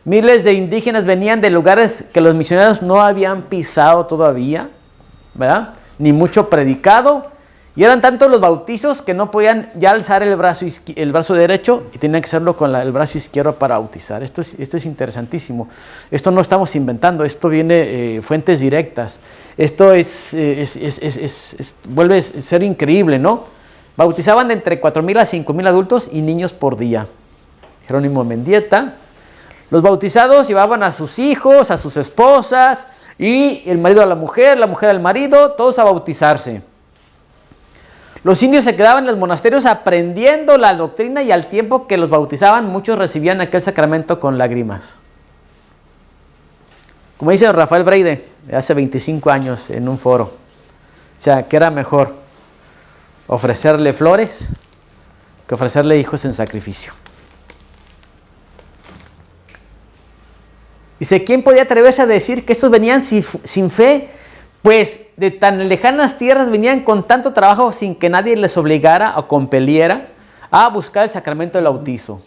Miles de indígenas venían de lugares que los misioneros no habían pisado todavía, ¿verdad?, ni mucho predicado. Y eran tantos los bautizos que no podían ya alzar el brazo derecho y tenían que hacerlo con el brazo izquierdo para bautizar. Esto es interesantísimo. Esto no estamos inventando, esto viene fuentes directas. Esto vuelve a ser increíble, ¿no? Bautizaban de entre 4,000 a 5,000 adultos y niños por día. Jerónimo Mendieta. Los bautizados llevaban a sus hijos, a sus esposas, y el marido a la mujer al marido, todos a bautizarse. Los indios se quedaban en los monasterios aprendiendo la doctrina, y al tiempo que los bautizaban, muchos recibían aquel sacramento con lágrimas. Como dice Rafael Breide, hace 25 años en un foro, o sea, ¿qué era mejor? ¿Ofrecerle flores que ofrecerle hijos en sacrificio? Dice, ¿quién podía atreverse a decir que estos venían sin fe? Pues de tan lejanas tierras venían con tanto trabajo sin que nadie les obligara o compeliera a buscar el sacramento del bautizo.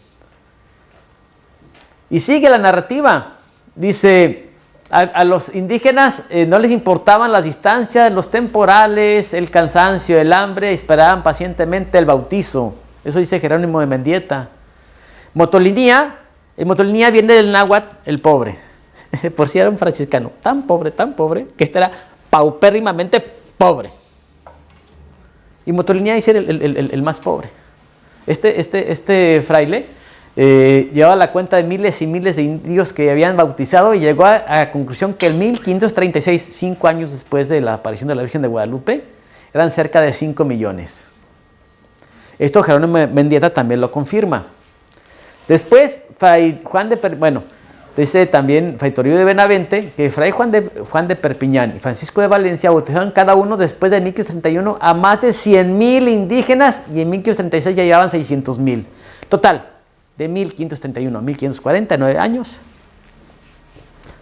Y sigue la narrativa. Dice, a los indígenas no les importaban las distancias, los temporales, el cansancio, el hambre, esperaban pacientemente el bautizo. Eso dice Jerónimo de Mendieta. Motolinía viene del náhuatl, el pobre. Por si era un franciscano, tan pobre, que este era paupérrimamente pobre. Y Motolinía dice el más pobre. Este fraile llevaba la cuenta de miles y miles de indios que habían bautizado, y llegó a la conclusión que en 1536, 5 años después de la aparición de la Virgen de Guadalupe, eran cerca de 5 millones. Esto Jerónimo Mendieta también lo confirma. Después, Fray Juan de dice también Fray Toribio de Benavente que Fray Juan de Perpiñán y Francisco de Valencia bautizaron cada uno después de 1531 a más de 100,000 indígenas y en 1536 ya llevaban 600,000. Total, de 1531 a 1540, 9 años,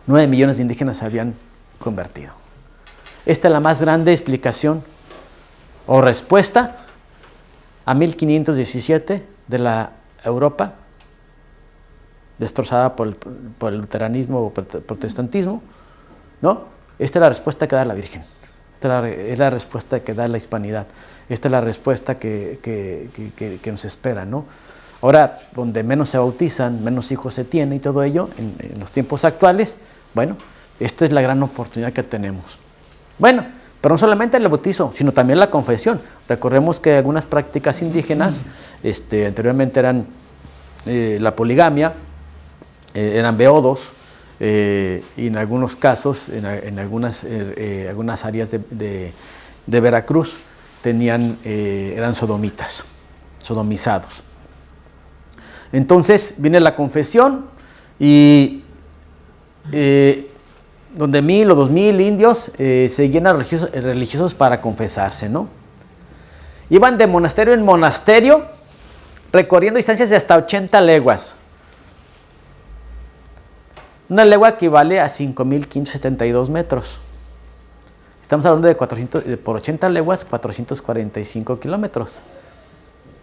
9 millones de indígenas se habían convertido. Esta es la más grande explicación o respuesta a 1517 de la Europa destrozada por el luteranismo o protestantismo, ¿no? Esta es la respuesta que da la Virgen, esta es la respuesta que da la hispanidad, esta es la respuesta que nos espera, ¿no? Ahora, donde menos se bautizan, menos hijos se tiene y todo ello, en los tiempos actuales, bueno, esta es la gran oportunidad que tenemos. Bueno, pero no solamente el bautizo, sino también la confesión. Recordemos que algunas prácticas indígenas, anteriormente eran la poligamia, eran beodos, y en algunos casos, en algunas áreas de Veracruz, eran sodomizados. Entonces viene la confesión y donde 1,000 o 2,000 indios seguían a religiosos para confesarse, ¿no? Iban de monasterio en monasterio recorriendo distancias de hasta 80 leguas. Una legua equivale a 5,572 metros. Estamos hablando de por 80 leguas, 445 kilómetros.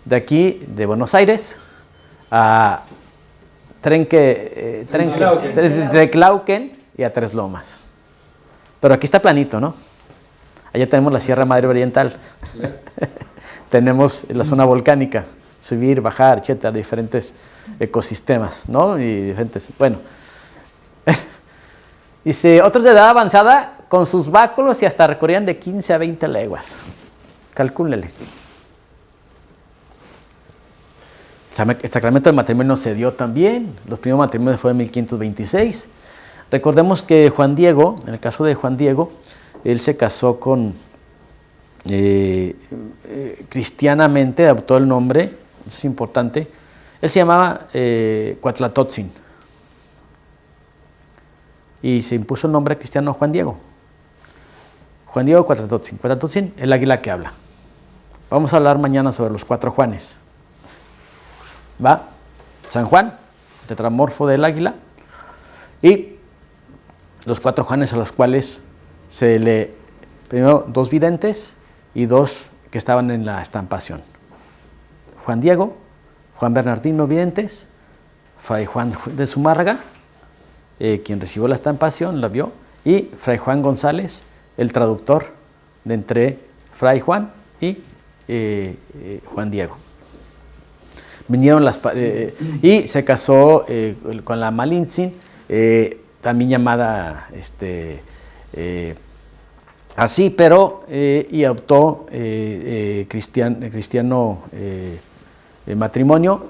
De aquí, de Buenos Aires, a Treclauquen y a Tres Lomas. Pero aquí está planito, ¿no? Allá tenemos la Sierra Madre Oriental. Tenemos la zona volcánica, subir, bajar, etcétera, diferentes ecosistemas, ¿no? Y diferentes, bueno. Dice, otros de edad avanzada con sus báculos y hasta recorrían de 15 a 20 leguas. Calcúlele. El sacramento del matrimonio se dio también. Los primeros matrimonios fueron en 1526. Recordemos que Juan Diego, en el caso de Juan Diego, él se casó cristianamente, adoptó el nombre, eso es importante. Él se llamaba Cuatlatotzin. Y se impuso el nombre cristiano Juan Diego. Juan Diego Cuatlatotzin. Cuatlatotzin, el águila que habla. Vamos a hablar mañana sobre los 4 Juanes. ¿Va? San Juan, tetramorfo del águila, y los 4 Juanes a los cuales se le, primero 2 videntes y 2 que estaban en la estampación. Juan Diego, Juan Bernardino videntes, Fray Juan de Zumárraga, quien recibió la estampación, la vio, y Fray Juan González, el traductor de entre Fray Juan y Juan Diego. Vinieron y se casó con la Malintzin, también llamada así, pero y adoptó cristiano matrimonio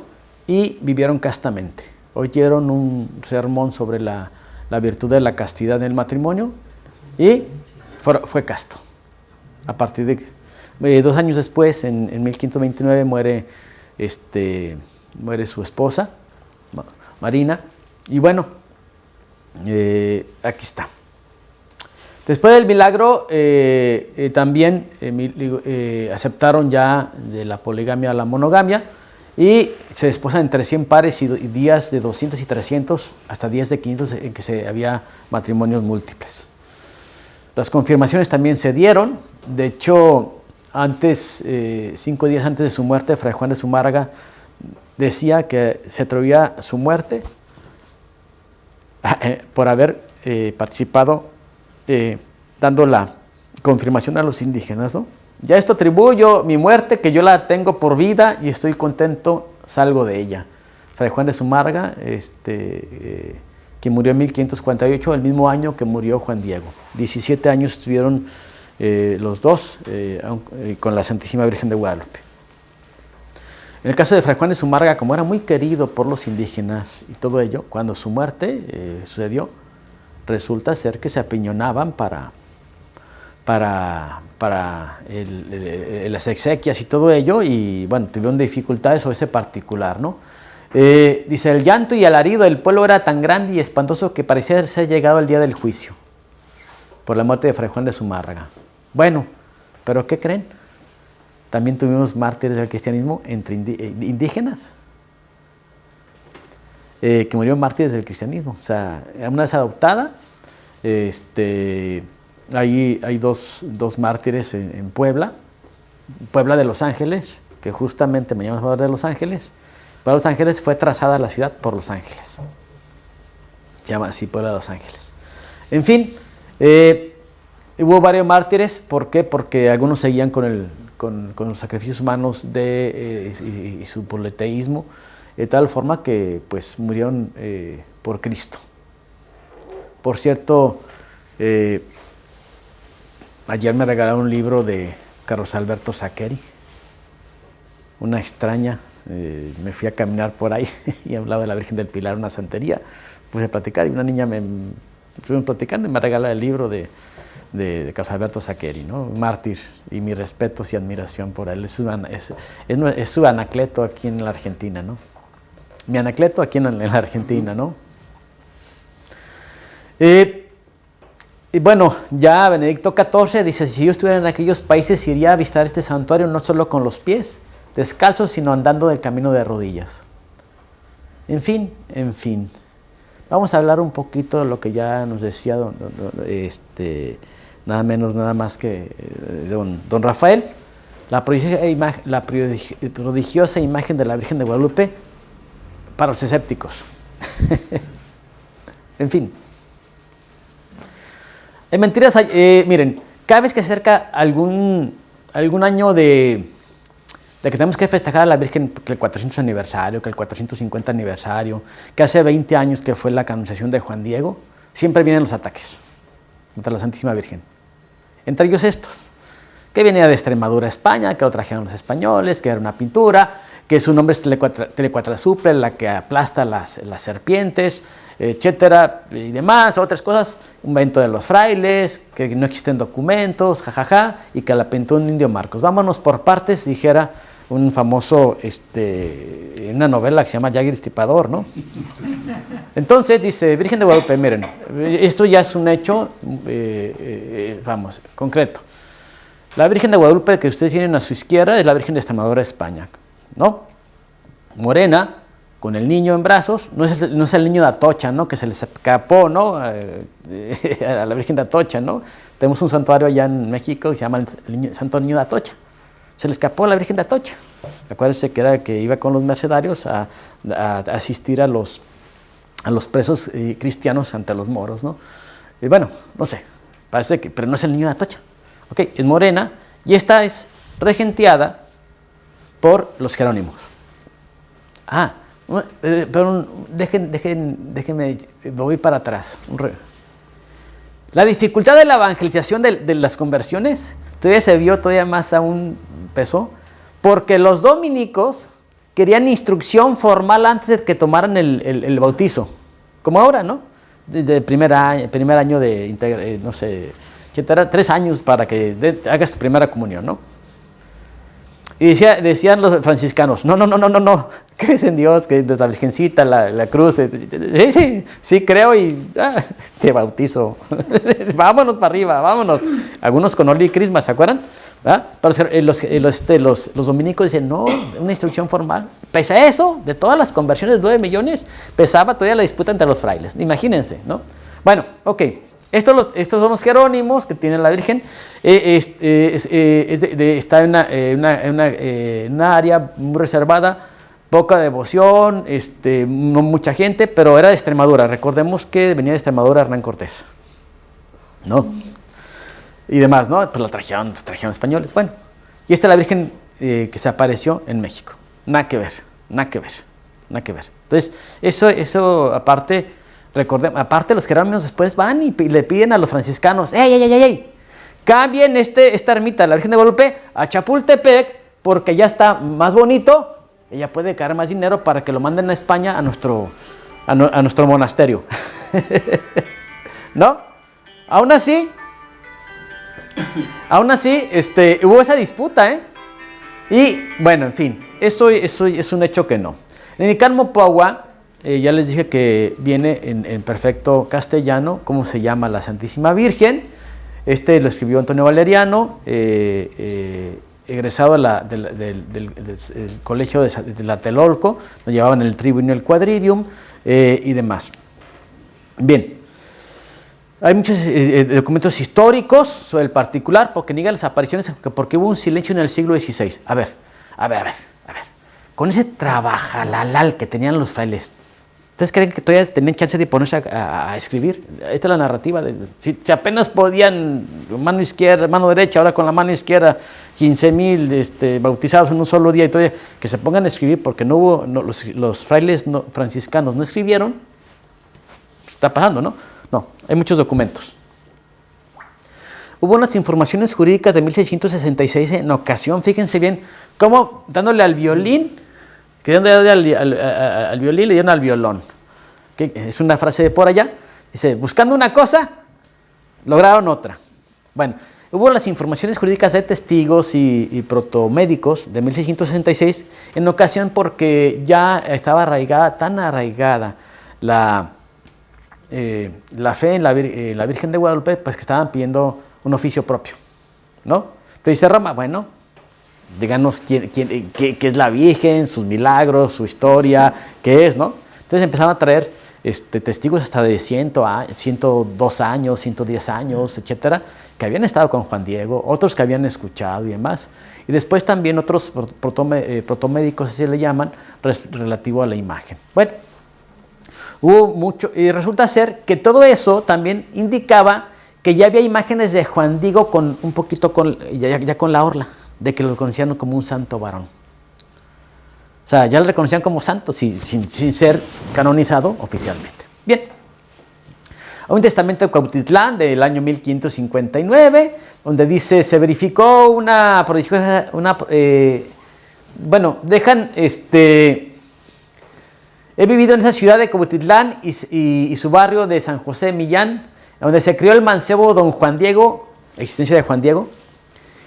y vivieron castamente. Oyeron un sermón sobre la virtud de la castidad en el matrimonio y fue casto. A partir de 2 años después, en 1529, muere su esposa, Marina, y bueno, aquí está. Después del milagro, también aceptaron ya de la poligamia a la monogamia, y se desposan entre 100 pares y días de 200 y 300, hasta días de 500 en que había matrimonios múltiples. Las confirmaciones también se dieron. De hecho, 5 días antes de su muerte, Fray Juan de Zumárraga decía que se atribuía su muerte por haber participado dando la confirmación a los indígenas, ¿no? Ya esto atribuyo mi muerte, que yo la tengo por vida y estoy contento, salgo de ella. Fray Juan de Zumárraga, que murió en 1548, el mismo año que murió Juan Diego. 17 años estuvieron los dos con la Santísima Virgen de Guadalupe. En el caso de Fray Juan de Zumárraga, como era muy querido por los indígenas y todo ello, cuando su muerte sucedió, resulta ser que se apiñonaban para las exequias y todo ello, y bueno, tuvieron dificultades sobre ese particular, ¿no? Dice, el llanto y alarido del pueblo era tan grande y espantoso que parecía ser llegado el día del juicio por la muerte de Fray Juan de Zumárraga. Bueno, ¿pero qué creen? También tuvimos mártires del cristianismo entre indígenas, que murieron mártires del cristianismo. O sea, una vez adoptada, hay dos mártires en Puebla de Los Ángeles, que justamente me llama de Los Ángeles. Para Los Ángeles fue trazada la ciudad por Los Ángeles. Se llama así Puebla de Los Ángeles. En fin, hubo varios mártires. ¿Por qué? Porque algunos seguían con los sacrificios humanos y su politeísmo, de tal forma que pues murieron por Cristo. Por cierto, ayer me regalaron un libro de Carlos Alberto Saqueri, una extraña. Me fui a caminar por ahí y hablaba de la Virgen del Pilar, una santería. Puse a platicar y una niña estuvimos platicando y me regaló el libro de Carlos Alberto Saqueri, ¿no? Mártir, y mis respetos y admiración por él. Es su Anacleto aquí en la Argentina, ¿no? Mi Anacleto aquí en la Argentina, ¿no? Y bueno, ya Benedicto XIV dice, si yo estuviera en aquellos países iría a visitar este santuario no solo con los pies descalzos, sino andando del camino de rodillas. En fin. Vamos a hablar un poquito de lo que ya nos decía nada más que don Rafael, la prodigiosa imagen de la Virgen de Guadalupe para los escépticos. En fin. En mentiras, miren, cada vez que se acerca algún año de que tenemos que festejar a la Virgen, que el 400 aniversario, que el 450 aniversario, que hace 20 años que fue la canonización de Juan Diego, siempre vienen los ataques contra la Santísima Virgen. Entre ellos estos, que venía de Extremadura, España, que lo trajeron los españoles, que era una pintura, que su nombre es Telecuatrasuple, la que aplasta las serpientes, etcétera, y demás, otras cosas, un invento de los frailes, que no existen documentos, jajaja, y que la pintó un indio Marcos. Vámonos por partes, dijera un famoso, una novela que se llama Yaguir Estipador, ¿no? Entonces dice, Virgen de Guadalupe, miren, esto ya es un hecho, concreto. La Virgen de Guadalupe que ustedes tienen a su izquierda es la Virgen de Extremadura, España, ¿no? Morena, con el niño en brazos, no es el niño de Atocha, ¿no? Que se les escapó, ¿no? A la Virgen de Atocha, ¿no? Tenemos un santuario allá en México que se llama el Santo Niño de Atocha. Se le escapó a la Virgen de Atocha. Acuérdense que era que iba con los mercedarios a asistir a los presos cristianos ante los moros, ¿no? Y bueno, no sé, parece que, pero no es el niño de Atocha. Ok, es morena y esta es regenteada por los jerónimos. Pero déjenme, voy para atrás. La dificultad de la evangelización de las conversiones todavía se vio, todavía más aún pesó, porque los dominicos querían instrucción formal antes de que tomaran el bautizo, como ahora, ¿no? Desde el primer año de, no sé, 3 años para que hagas tu primera comunión, ¿no? Y decían los franciscanos, no, crees en Dios, que la Virgencita, la cruz, sí creo y te bautizo, vámonos para arriba, vámonos. Algunos con Oli y Crisma, ¿se acuerdan? ¿Verdad? Pero los dominicos dicen, no, una instrucción formal. Pese a eso, de todas las conversiones, 9 millones, pesaba todavía la disputa entre los frailes, imagínense, ¿no? Bueno, ok. Estos son los jerónimos que tiene la Virgen. Está en una área muy reservada, poca devoción, no mucha gente, pero era de Extremadura. Recordemos que venía de Extremadura Hernán Cortés, ¿no? Y demás, ¿no? Pues la trajeron españoles. Bueno, y esta es la Virgen que se apareció en México. Nada que ver. Entonces, eso aparte. Recordemos, aparte los jerónimos después van y le piden a los franciscanos, ¡ey! Cambien esta ermita de la Virgen de Guadalupe a Chapultepec porque ya está más bonito y ya puede caer más dinero para que lo manden a España a nuestro monasterio. ¿No? Aún así, hubo esa disputa, ¿eh? Y bueno, en fin, eso es un hecho que no. El Nican Mopahua, ya les dije que viene en perfecto castellano, cómo se llama la Santísima Virgen. Este lo escribió Antonio Valeriano, egresado del colegio de Tlatelolco, lo llevaban el Trivium y el Quadrivium y demás. Bien, hay muchos documentos históricos sobre el particular, porque niegan las apariciones, porque hubo un silencio en el siglo XVI. A ver, con ese trabajalalal que tenían los frailes, ¿ustedes creen que todavía tenían chance de ponerse a escribir? Esta es la narrativa. Si apenas podían, mano izquierda, mano derecha, ahora con la mano izquierda, 15,000 bautizados en un solo día, y todavía que se pongan a escribir porque los frailes franciscanos no escribieron, está pasando, ¿no? No, hay muchos documentos. Hubo unas informaciones jurídicas de 1666 en ocasión, fíjense bien, cómo dándole al violín, queriendo darle al violín, le dieron al violón. Que es una frase de por allá. Dice, buscando una cosa, lograron otra. Bueno, hubo las informaciones jurídicas de testigos y protomédicos de 1666 en ocasión porque ya estaba tan arraigada la fe en la Virgen de Guadalupe, pues que estaban pidiendo un oficio propio, ¿no? Entonces dice Roma, bueno, díganos qué es la Virgen, sus milagros, su historia, qué es, ¿no? Entonces empezaron a traer testigos hasta de 102 años, 110 años, etcétera, que habían estado con Juan Diego, otros que habían escuchado y demás. Y después también otros protomédicos, así se le llaman, relativo a la imagen. Bueno, hubo mucho, y resulta ser que todo eso también indicaba que ya había imágenes de Juan Diego con un poquito ya con la orla, de que lo reconocían como un santo varón. O sea, ya lo reconocían como santo sin ser canonizado oficialmente. Bien. Hay un testamento de Cuautitlán del año 1559, donde dice, se verificó una prodigiosa, he vivido en esa ciudad de Cuautitlán y su barrio de San José Millán, donde se crió el mancebo don Juan Diego, existencia de Juan Diego,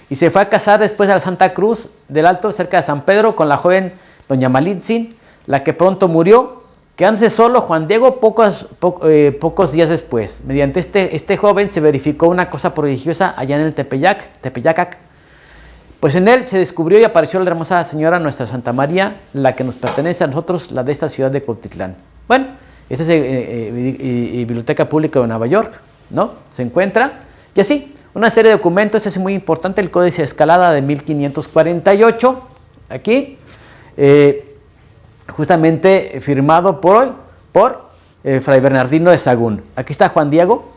y se fue a casar después a la Santa Cruz del Alto, cerca de San Pedro, con la joven doña Malitzin, la que pronto murió, quedándose solo Juan Diego pocos días después. Mediante este joven se verificó una cosa prodigiosa allá en el Tepeyacac. Pues en él se descubrió y apareció la hermosa señora Nuestra Santa María, la que nos pertenece a nosotros, la de esta ciudad de Cuautitlán. Bueno, esta es Biblioteca Pública de Nueva York, ¿no? Se encuentra, y así, una serie de documentos. Este es muy importante, el Códice de Escalada de 1548, aquí, justamente firmado por Fray Bernardino de Sahagún. Aquí está Juan Diego,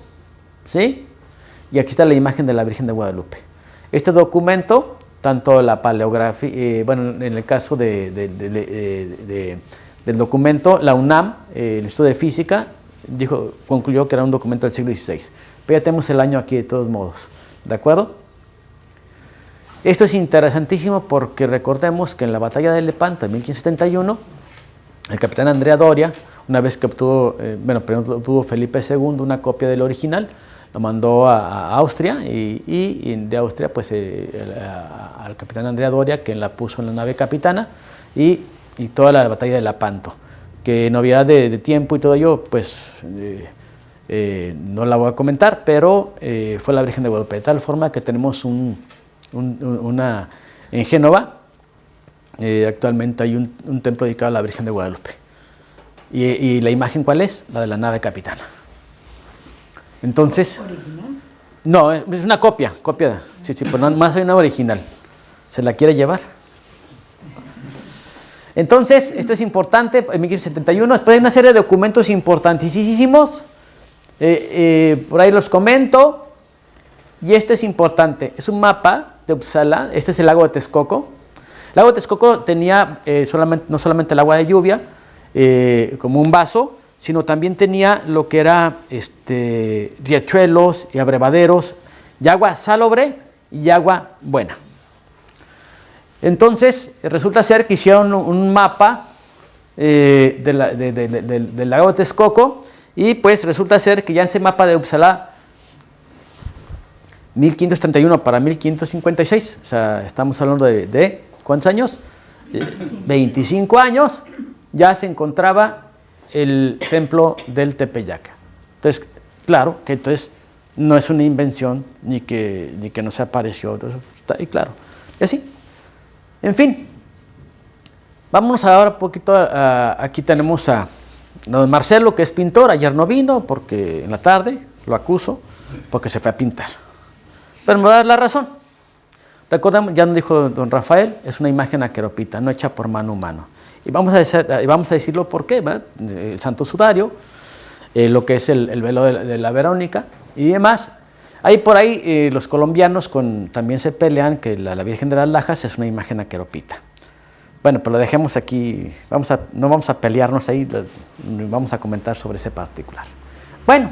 ¿sí? Y aquí está la imagen de la Virgen de Guadalupe. Este documento, tanto la paleografía, en el caso del documento, la UNAM, el Instituto de Física, concluyó que era un documento del siglo XVI. Pero ya tenemos el año aquí de todos modos, ¿de acuerdo? Esto es interesantísimo porque recordemos que en la batalla de Lepanto en 1571, el capitán Andrea Doria, una vez que obtuvo Felipe II una copia del original, lo mandó a Austria y de Austria pues al capitán Andrea Doria, quien la puso en la nave capitana, y toda la batalla de Lepanto, que novedad de tiempo y todo ello, pues no la voy a comentar, pero fue la Virgen de Guadalupe, de tal forma que tenemos una en Génova, actualmente hay un templo dedicado a la Virgen de Guadalupe. ¿Y la imagen cuál es? La de la nave capitana. Entonces, ¿original? No, es una copia, sí, pero nada más hay una original. ¿Se la quiere llevar? Entonces, esto es importante, en 1571, después hay una serie de documentos importantísimos, por ahí los comento, y este es importante, es un mapa de Uppsala, este es el lago de Texcoco. El lago de Texcoco tenía no solamente el agua de lluvia, como un vaso, sino también tenía lo que era riachuelos y abrevaderos, y agua salobre y agua buena. Entonces, resulta ser que hicieron un mapa del lago de Texcoco, y pues resulta ser que ya en ese mapa de Uppsala, 1531 para 1556, o sea, estamos hablando de ¿cuántos años? 25 años, ya se encontraba el templo del Tepeyac. Entonces, claro que entonces no es una invención ni que no se apareció, está ahí claro. Y así, en fin. Vámonos ahora un poquito, aquí tenemos a don Marcelo, que es pintor. Ayer no vino porque en la tarde lo acuso porque se fue a pintar. Pero me va a dar la razón. Recordamos, ya nos dijo don Rafael, es una imagen aqueropita, no hecha por mano humana. Y vamos a decirlo por qué, ¿verdad? El Santo Sudario, lo que es el velo de la Verónica y demás. Ahí por ahí los colombianos también se pelean que la Virgen de las Lajas es una imagen aqueropita. Bueno, pero lo dejemos aquí, no vamos a pelearnos ahí, vamos a comentar sobre ese particular. Bueno,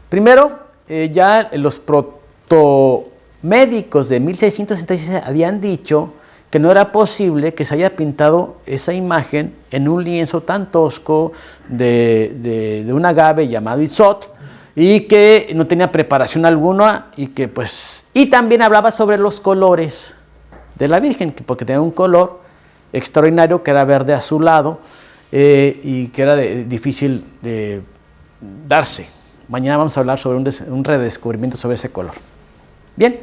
primero ya los protomédicos de 1666 habían dicho que no era posible que se haya pintado esa imagen en un lienzo tan tosco de un agave llamado Itzot, y que no tenía preparación alguna, y también hablaba sobre los colores de la Virgen, porque tenía un color extraordinario que era verde azulado, y que era difícil de darse. Mañana vamos a hablar sobre un redescubrimiento sobre ese color. Bien,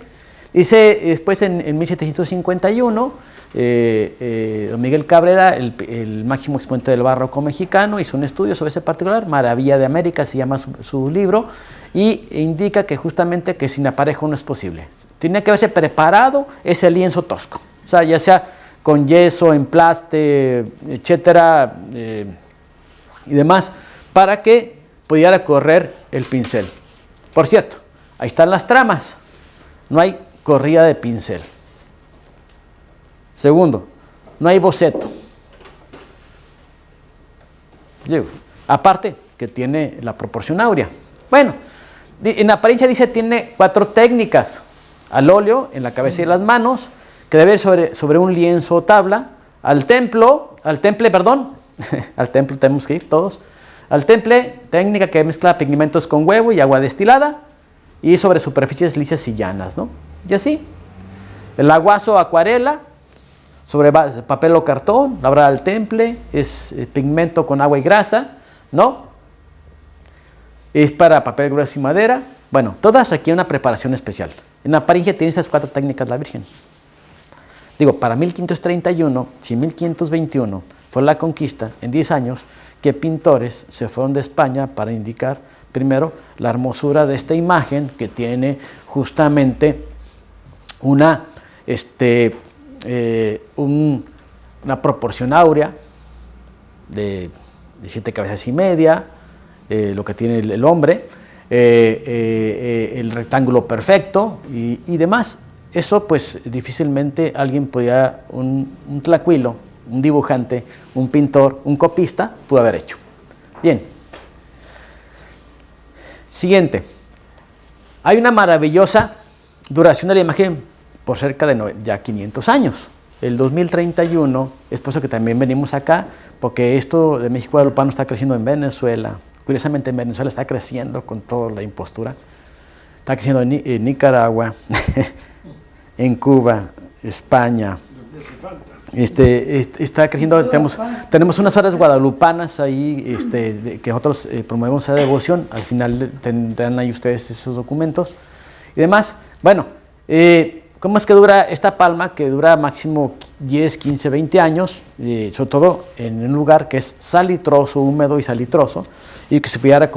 dice después en 1751, don Miguel Cabrera, el máximo exponente del barroco mexicano, hizo un estudio sobre ese particular, Maravilla de América se llama su libro, y indica que justamente que sin aparejo no es posible. Tiene que haberse preparado ese lienzo tosco, o sea, ya sea con yeso, emplaste, etcétera, y demás, para que pudiera correr el pincel. Por cierto, ahí están las tramas, no hay corrida de pincel. Segundo, no hay boceto. Aparte que tiene la proporción áurea. Bueno, en apariencia dice tiene 4 técnicas. Al óleo, en la cabeza y las manos, que debe ir sobre un lienzo o tabla, al temple, al temple tenemos que ir todos, al temple, técnica que mezcla pigmentos con huevo y agua destilada, y sobre superficies lisas y llanas, ¿no? Y así, el aguazo, acuarela, sobre papel o cartón, labrar al temple, es pigmento con agua y grasa, ¿no? Es para papel grueso y madera. Bueno, todas requieren una preparación especial. En apariencia tiene esas 4 técnicas la Virgen. Digo, para 1531, si 1521 fue la conquista, en 10 años, que pintores se fueron de España para indicar, primero, la hermosura de esta imagen, que tiene justamente una proporción áurea de 7 cabezas y media, lo que tiene el hombre, el rectángulo perfecto y demás. Eso pues difícilmente alguien podía, un tlacuilo, un dibujante, un pintor, un copista, pudo haber hecho. Bien. Siguiente. Hay una maravillosa duración de la imagen por cerca de ya 500 años. El 2031, es por eso que también venimos acá, porque esto de México Guadalupano está creciendo en Venezuela. Curiosamente en Venezuela está creciendo con toda la impostura. Está creciendo en Nicaragua, en Cuba, España. Está creciendo, tenemos unas horas guadalupanas ahí que nosotros promovemos esa devoción. Al final tendrán ahí ustedes esos documentos y demás. Bueno, ¿cómo es que dura esta palma? Que dura máximo 10, 15, 20 años, sobre todo en un lugar que es salitroso, húmedo y salitroso, y que se pudiera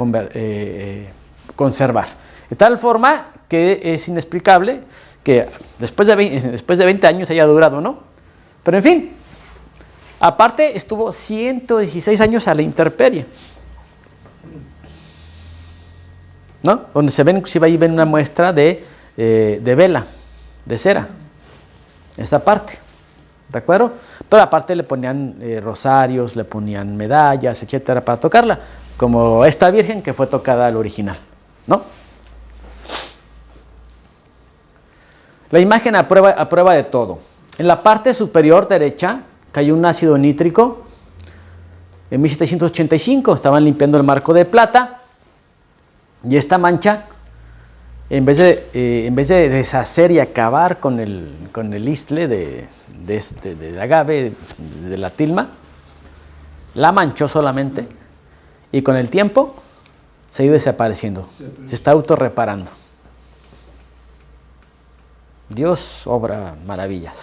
conservar. De tal forma que es inexplicable que después de 20 años haya durado, ¿no? Pero en fin, aparte estuvo 116 años a la intemperie, ¿no? Donde se ven, inclusive ahí ven una muestra de vela, de cera, esta parte, ¿de acuerdo? Pero aparte le ponían rosarios, le ponían medallas, etcétera, para tocarla, como esta Virgen que fue tocada al original, ¿no? La imagen a prueba de todo. En la parte superior derecha cayó un ácido nítrico. En 1785 estaban limpiando el marco de plata y esta mancha, en vez de deshacer y acabar con el istle de agave, de la tilma, la manchó solamente y con el tiempo se ha ido desapareciendo, se está autorreparando. Dios obra maravillas.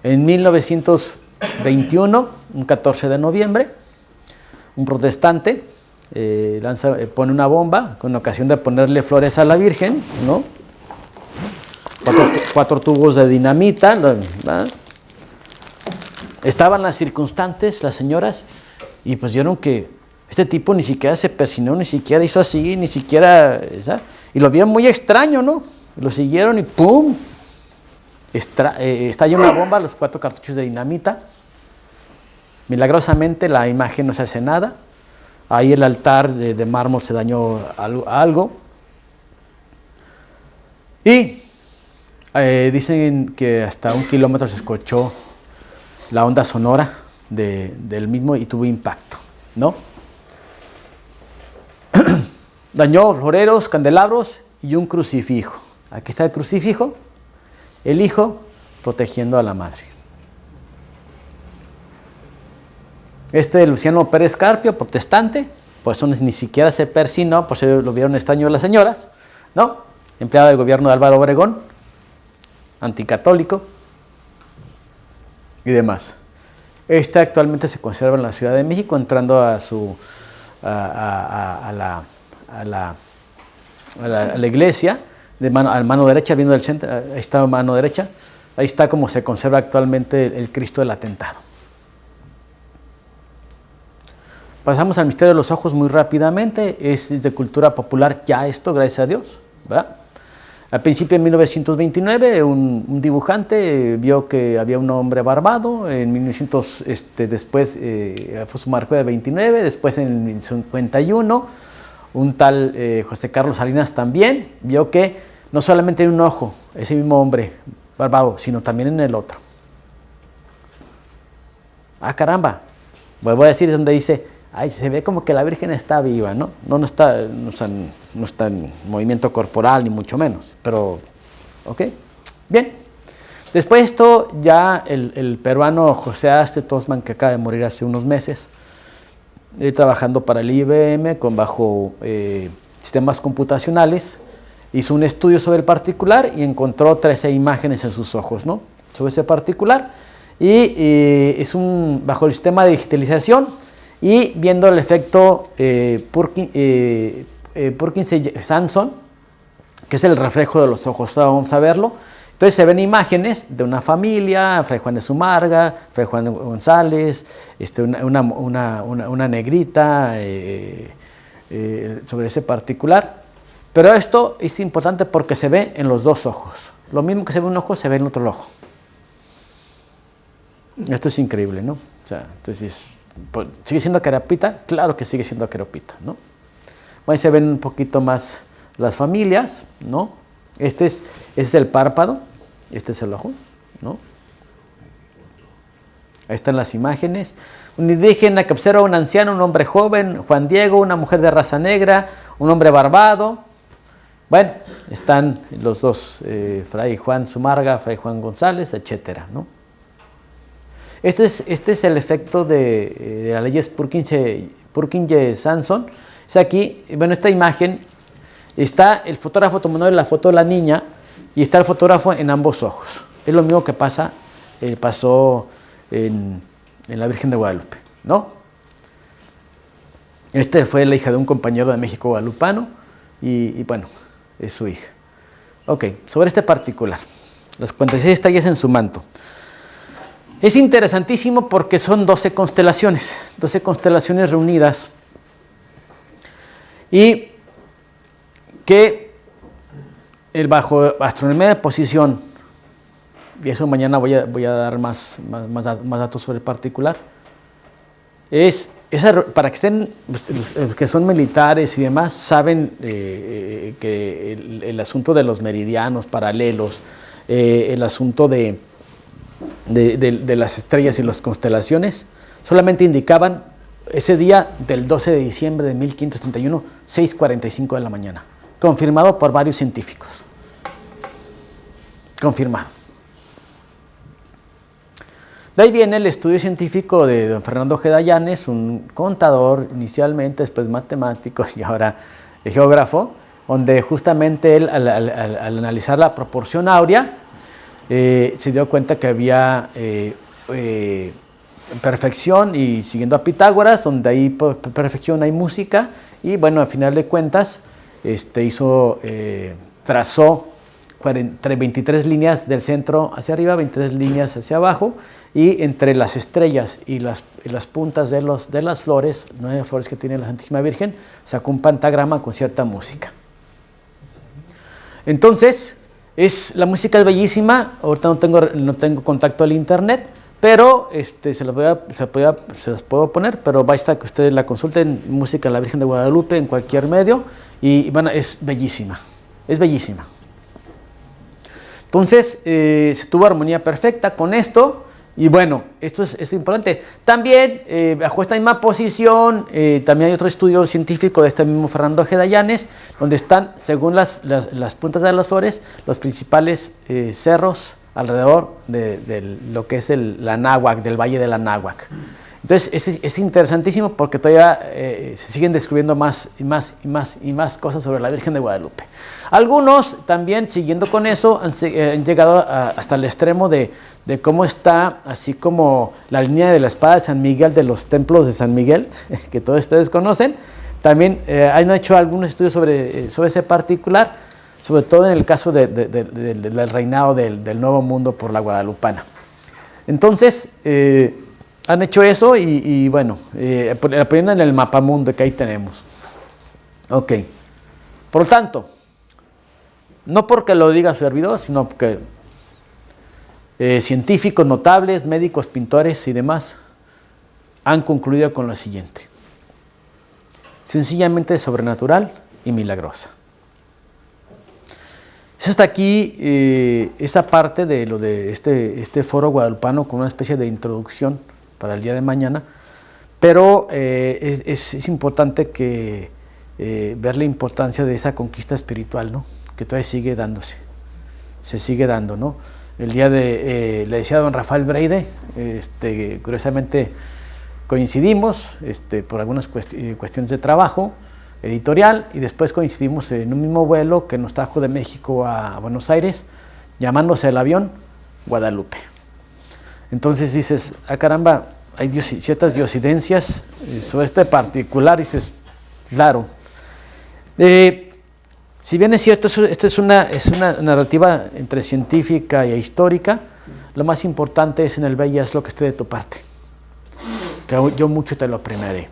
En 1921, un 14 de noviembre, un protestante pone una bomba con ocasión de ponerle flores a la Virgen, ¿no? Cuatro tubos de dinamita, ¿verdad? Estaban las circunstantes, las señoras, y pues vieron que este tipo ni siquiera se persinó, ni siquiera hizo así, ni siquiera, ¿sabes? Y lo vieron muy extraño, ¿no? Lo siguieron y ¡pum! Estalla una bomba, los 4 cartuchos de dinamita. Milagrosamente la imagen no se hace nada. Ahí el altar de mármol se dañó algo. Y dicen que hasta 1 kilómetro se escuchó la onda sonora del mismo y tuvo impacto, ¿no? Dañó floreros, candelabros y un crucifijo. Aquí está el crucifijo, el hijo protegiendo a la madre. Luciano Pérez Carpio, protestante, pues ni siquiera se persinó, pues lo vieron extraño las señoras, ¿no? Empleado del gobierno de Álvaro Obregón, anticatólico y demás. Actualmente se conserva en la Ciudad de México, entrando a la iglesia, a mano derecha, viendo el centro, ahí está a mano derecha, ahí está como se conserva actualmente el Cristo del Atentado. Pasamos al misterio de los ojos muy rápidamente, es de cultura popular ya esto, gracias a Dios, ¿verdad? Al principio de 1929, un dibujante vio que había un hombre barbado, en 1900, después fue su marco de 29, después en el 51, un tal José Carlos Salinas también vio que no solamente en un ojo, ese mismo hombre barbado, sino también en el otro. Ah, caramba, vuelvo a decir, es donde dice, ay, se ve como que la Virgen está viva, ¿no? No está en movimiento corporal, ni mucho menos, pero, ok, bien. Después de esto, ya el peruano José Aste Tosman, que acaba de morir hace unos meses, trabajando para el IBM bajo sistemas computacionales, hizo un estudio sobre el particular y encontró 13 imágenes en sus ojos, ¿no? Sobre ese particular, y es bajo el sistema de digitalización, y viendo el efecto Purkinje-Sanson, que es el reflejo de los ojos. Ahora vamos a verlo. Entonces se ven imágenes de una familia, Fray Juan de Zumarga, Fray Juan González, una negrita sobre ese particular. Pero esto es importante porque se ve en los dos ojos. Lo mismo que se ve en un ojo, se ve en el otro ojo. Esto es increíble, ¿no? O sea, entonces, pues, ¿sigue siendo querapita? Claro que sigue siendo querapita, ¿no? Ahí se ven un poquito más las familias, ¿no? Este es el párpado, este es el ojo, ¿no? Ahí están las imágenes. Un indígena que observa a un anciano, un hombre joven, Juan Diego, una mujer de raza negra, un hombre barbado. Bueno, están los dos, Fray Juan Zumarga, Fray Juan González, etcétera, ¿no? Este es el efecto de las leyes Purkinje-Sanson. Es aquí, bueno, esta imagen, está el fotógrafo tomando la foto de la niña y está el fotógrafo en ambos ojos. Es lo mismo que pasó en la Virgen de Guadalupe, ¿no? Fue la hija de un compañero de México guadalupano y bueno, es su hija. Ok, sobre este particular, las 46 estrellas en su manto. Es interesantísimo porque son 12 constelaciones reunidas y que bajo astronomía de posición, y eso mañana voy a dar más datos sobre el particular, para que estén, los que son militares y demás, saben que el asunto de los meridianos paralelos, el asunto de las estrellas y las constelaciones, solamente indicaban ese día del 12 de diciembre de 1531, 6:45 de la mañana. Confirmado por varios científicos. Confirmado. De ahí viene el estudio científico de don Fernando Ojeda Llanes, un contador inicialmente, después matemático y ahora geógrafo, donde justamente él al analizar la proporción áurea se dio cuenta que había perfección, y siguiendo a Pitágoras, donde hay perfección hay música, y bueno, al final de cuentas trazó 23 líneas del centro hacia arriba, 23 líneas hacia abajo, y entre las estrellas y las puntas de las flores, 9 flores que tiene la Santísima Virgen, sacó un pentagrama con cierta música. Entonces, la música es bellísima. Ahorita no tengo contacto al internet, pero se los puedo poner, pero basta que ustedes la consulten, música de la Virgen de Guadalupe en cualquier medio, y bueno, es bellísima, es bellísima. Entonces, se tuvo armonía perfecta con esto, y bueno, esto es importante. También, bajo esta misma posición, también hay otro estudio científico de este mismo Fernando Ojeda Llanes, donde están, según las puntas de las flores, los principales cerros alrededor de lo que es el Anáhuac, del Valle del Anáhuac. Entonces, es interesantísimo porque todavía se siguen descubriendo más y más cosas sobre la Virgen de Guadalupe. Algunos también, siguiendo con eso, han llegado hasta el extremo de cómo está, así como la línea de la espada de San Miguel, de los templos de San Miguel, que todos ustedes conocen. También han hecho algunos estudios sobre ese particular, sobre todo en el caso del reinado del Nuevo Mundo por la Guadalupana. Entonces, han hecho eso y bueno, poniendo en el mapamundo que ahí tenemos. Ok. Por lo tanto, no porque lo diga su servidor, sino porque científicos notables, médicos, pintores y demás han concluido con lo siguiente: sencillamente sobrenatural y milagrosa. Es hasta aquí esta parte de lo de este foro guadalupano, con una especie de introducción para el día de mañana, pero es importante ver la importancia de esa conquista espiritual, ¿no?, que todavía sigue dándose, se sigue dando, ¿no? El día le decía a don Rafael Breide, curiosamente coincidimos por algunas cuestiones de trabajo editorial, y después coincidimos en un mismo vuelo que nos trajo de México a Buenos Aires, llamándose el avión Guadalupe. Entonces dices, caramba, hay ciertas diosidencias sobre este particular, dices, claro. Si bien es cierto, esto es una narrativa entre científica e histórica, lo más importante es en el Bella es lo que esté de tu parte, que yo mucho te lo premiaré.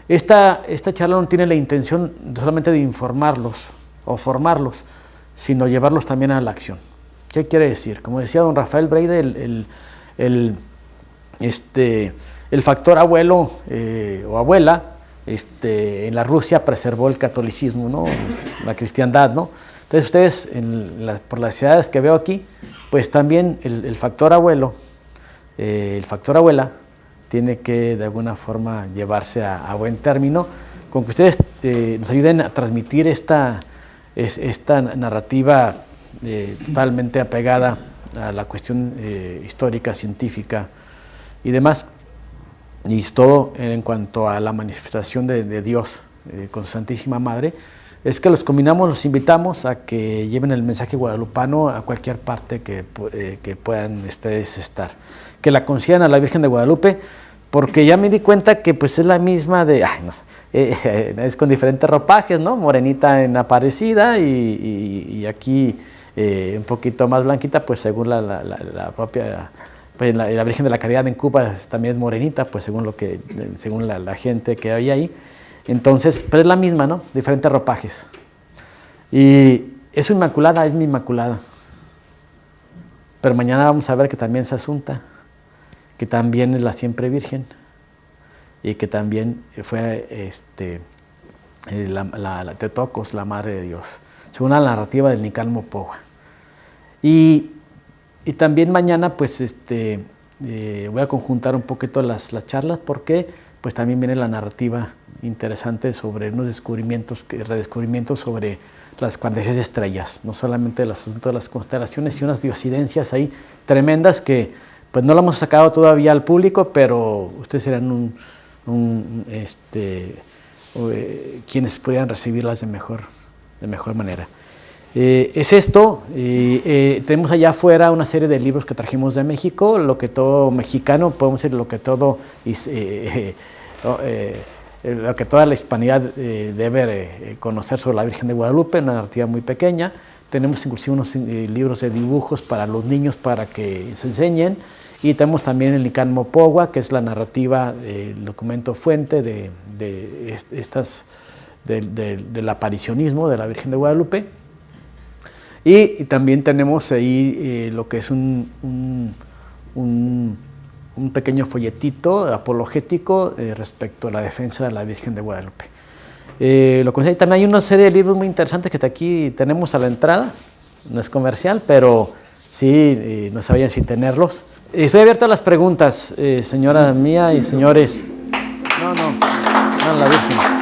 Esta charla no tiene la intención solamente de informarlos o formarlos, sino llevarlos también a la acción. ¿Qué quiere decir? Como decía don Rafael Breide, el factor abuelo o abuela en la Rusia preservó el catolicismo, ¿no?, la cristiandad, ¿no? Entonces ustedes, por las ciudades que veo aquí, pues también el factor abuelo, el factor abuela, tiene que de alguna forma llevarse a buen término, con que ustedes nos ayuden a transmitir esta narrativa totalmente apegada a la cuestión histórica, científica y demás, y todo en cuanto a la manifestación de Dios con su Santísima Madre. Es que los combinamos, los invitamos a que lleven el mensaje guadalupano a cualquier parte que puedan ustedes estar, que la concedan a la Virgen de Guadalupe, porque ya me di cuenta que pues es la misma es con diferentes ropajes, ¿no? Morenita en Aparecida y aquí un poquito más blanquita, pues según la propia, pues la Virgen de la Caridad en Cuba también es morenita, pues según la gente que hay ahí. Entonces, pero es la misma, ¿no? Diferentes ropajes. Y es mi Inmaculada. Pero mañana vamos a ver que también es Asunta, que también es la Siempre Virgen, y que también fue la Tetocos, la Madre de Dios, según la narrativa del Nicalmo Pogua. Y también mañana, pues, voy a conjuntar un poquito las charlas, porque pues también viene la narrativa interesante sobre unos redescubrimientos sobre las 46 estrellas, no solamente el asunto de las constelaciones, y unas diosidencias ahí tremendas que pues no lo hemos sacado todavía al público, pero ustedes serán quienes pudieran recibirlas de mejor manera. Es esto. Tenemos allá afuera una serie de libros que trajimos de México, lo que todo mexicano, podemos decir lo que todo lo que toda la hispanidad debe conocer sobre la Virgen de Guadalupe, una narrativa muy pequeña. Tenemos inclusive unos libros de dibujos para los niños para que se enseñen, y tenemos también el Nican Mopogua, que es la narrativa, el documento fuente del aparicionismo de la Virgen de Guadalupe. Y también tenemos ahí lo que es un pequeño folletito apologético respecto a la defensa de la Virgen de Guadalupe. También hay una serie de libros muy interesantes que aquí tenemos a la entrada, no es comercial, pero sí, no sabían si tenerlos. Estoy abierto a las preguntas, señora mía y señores. No, la Virgen.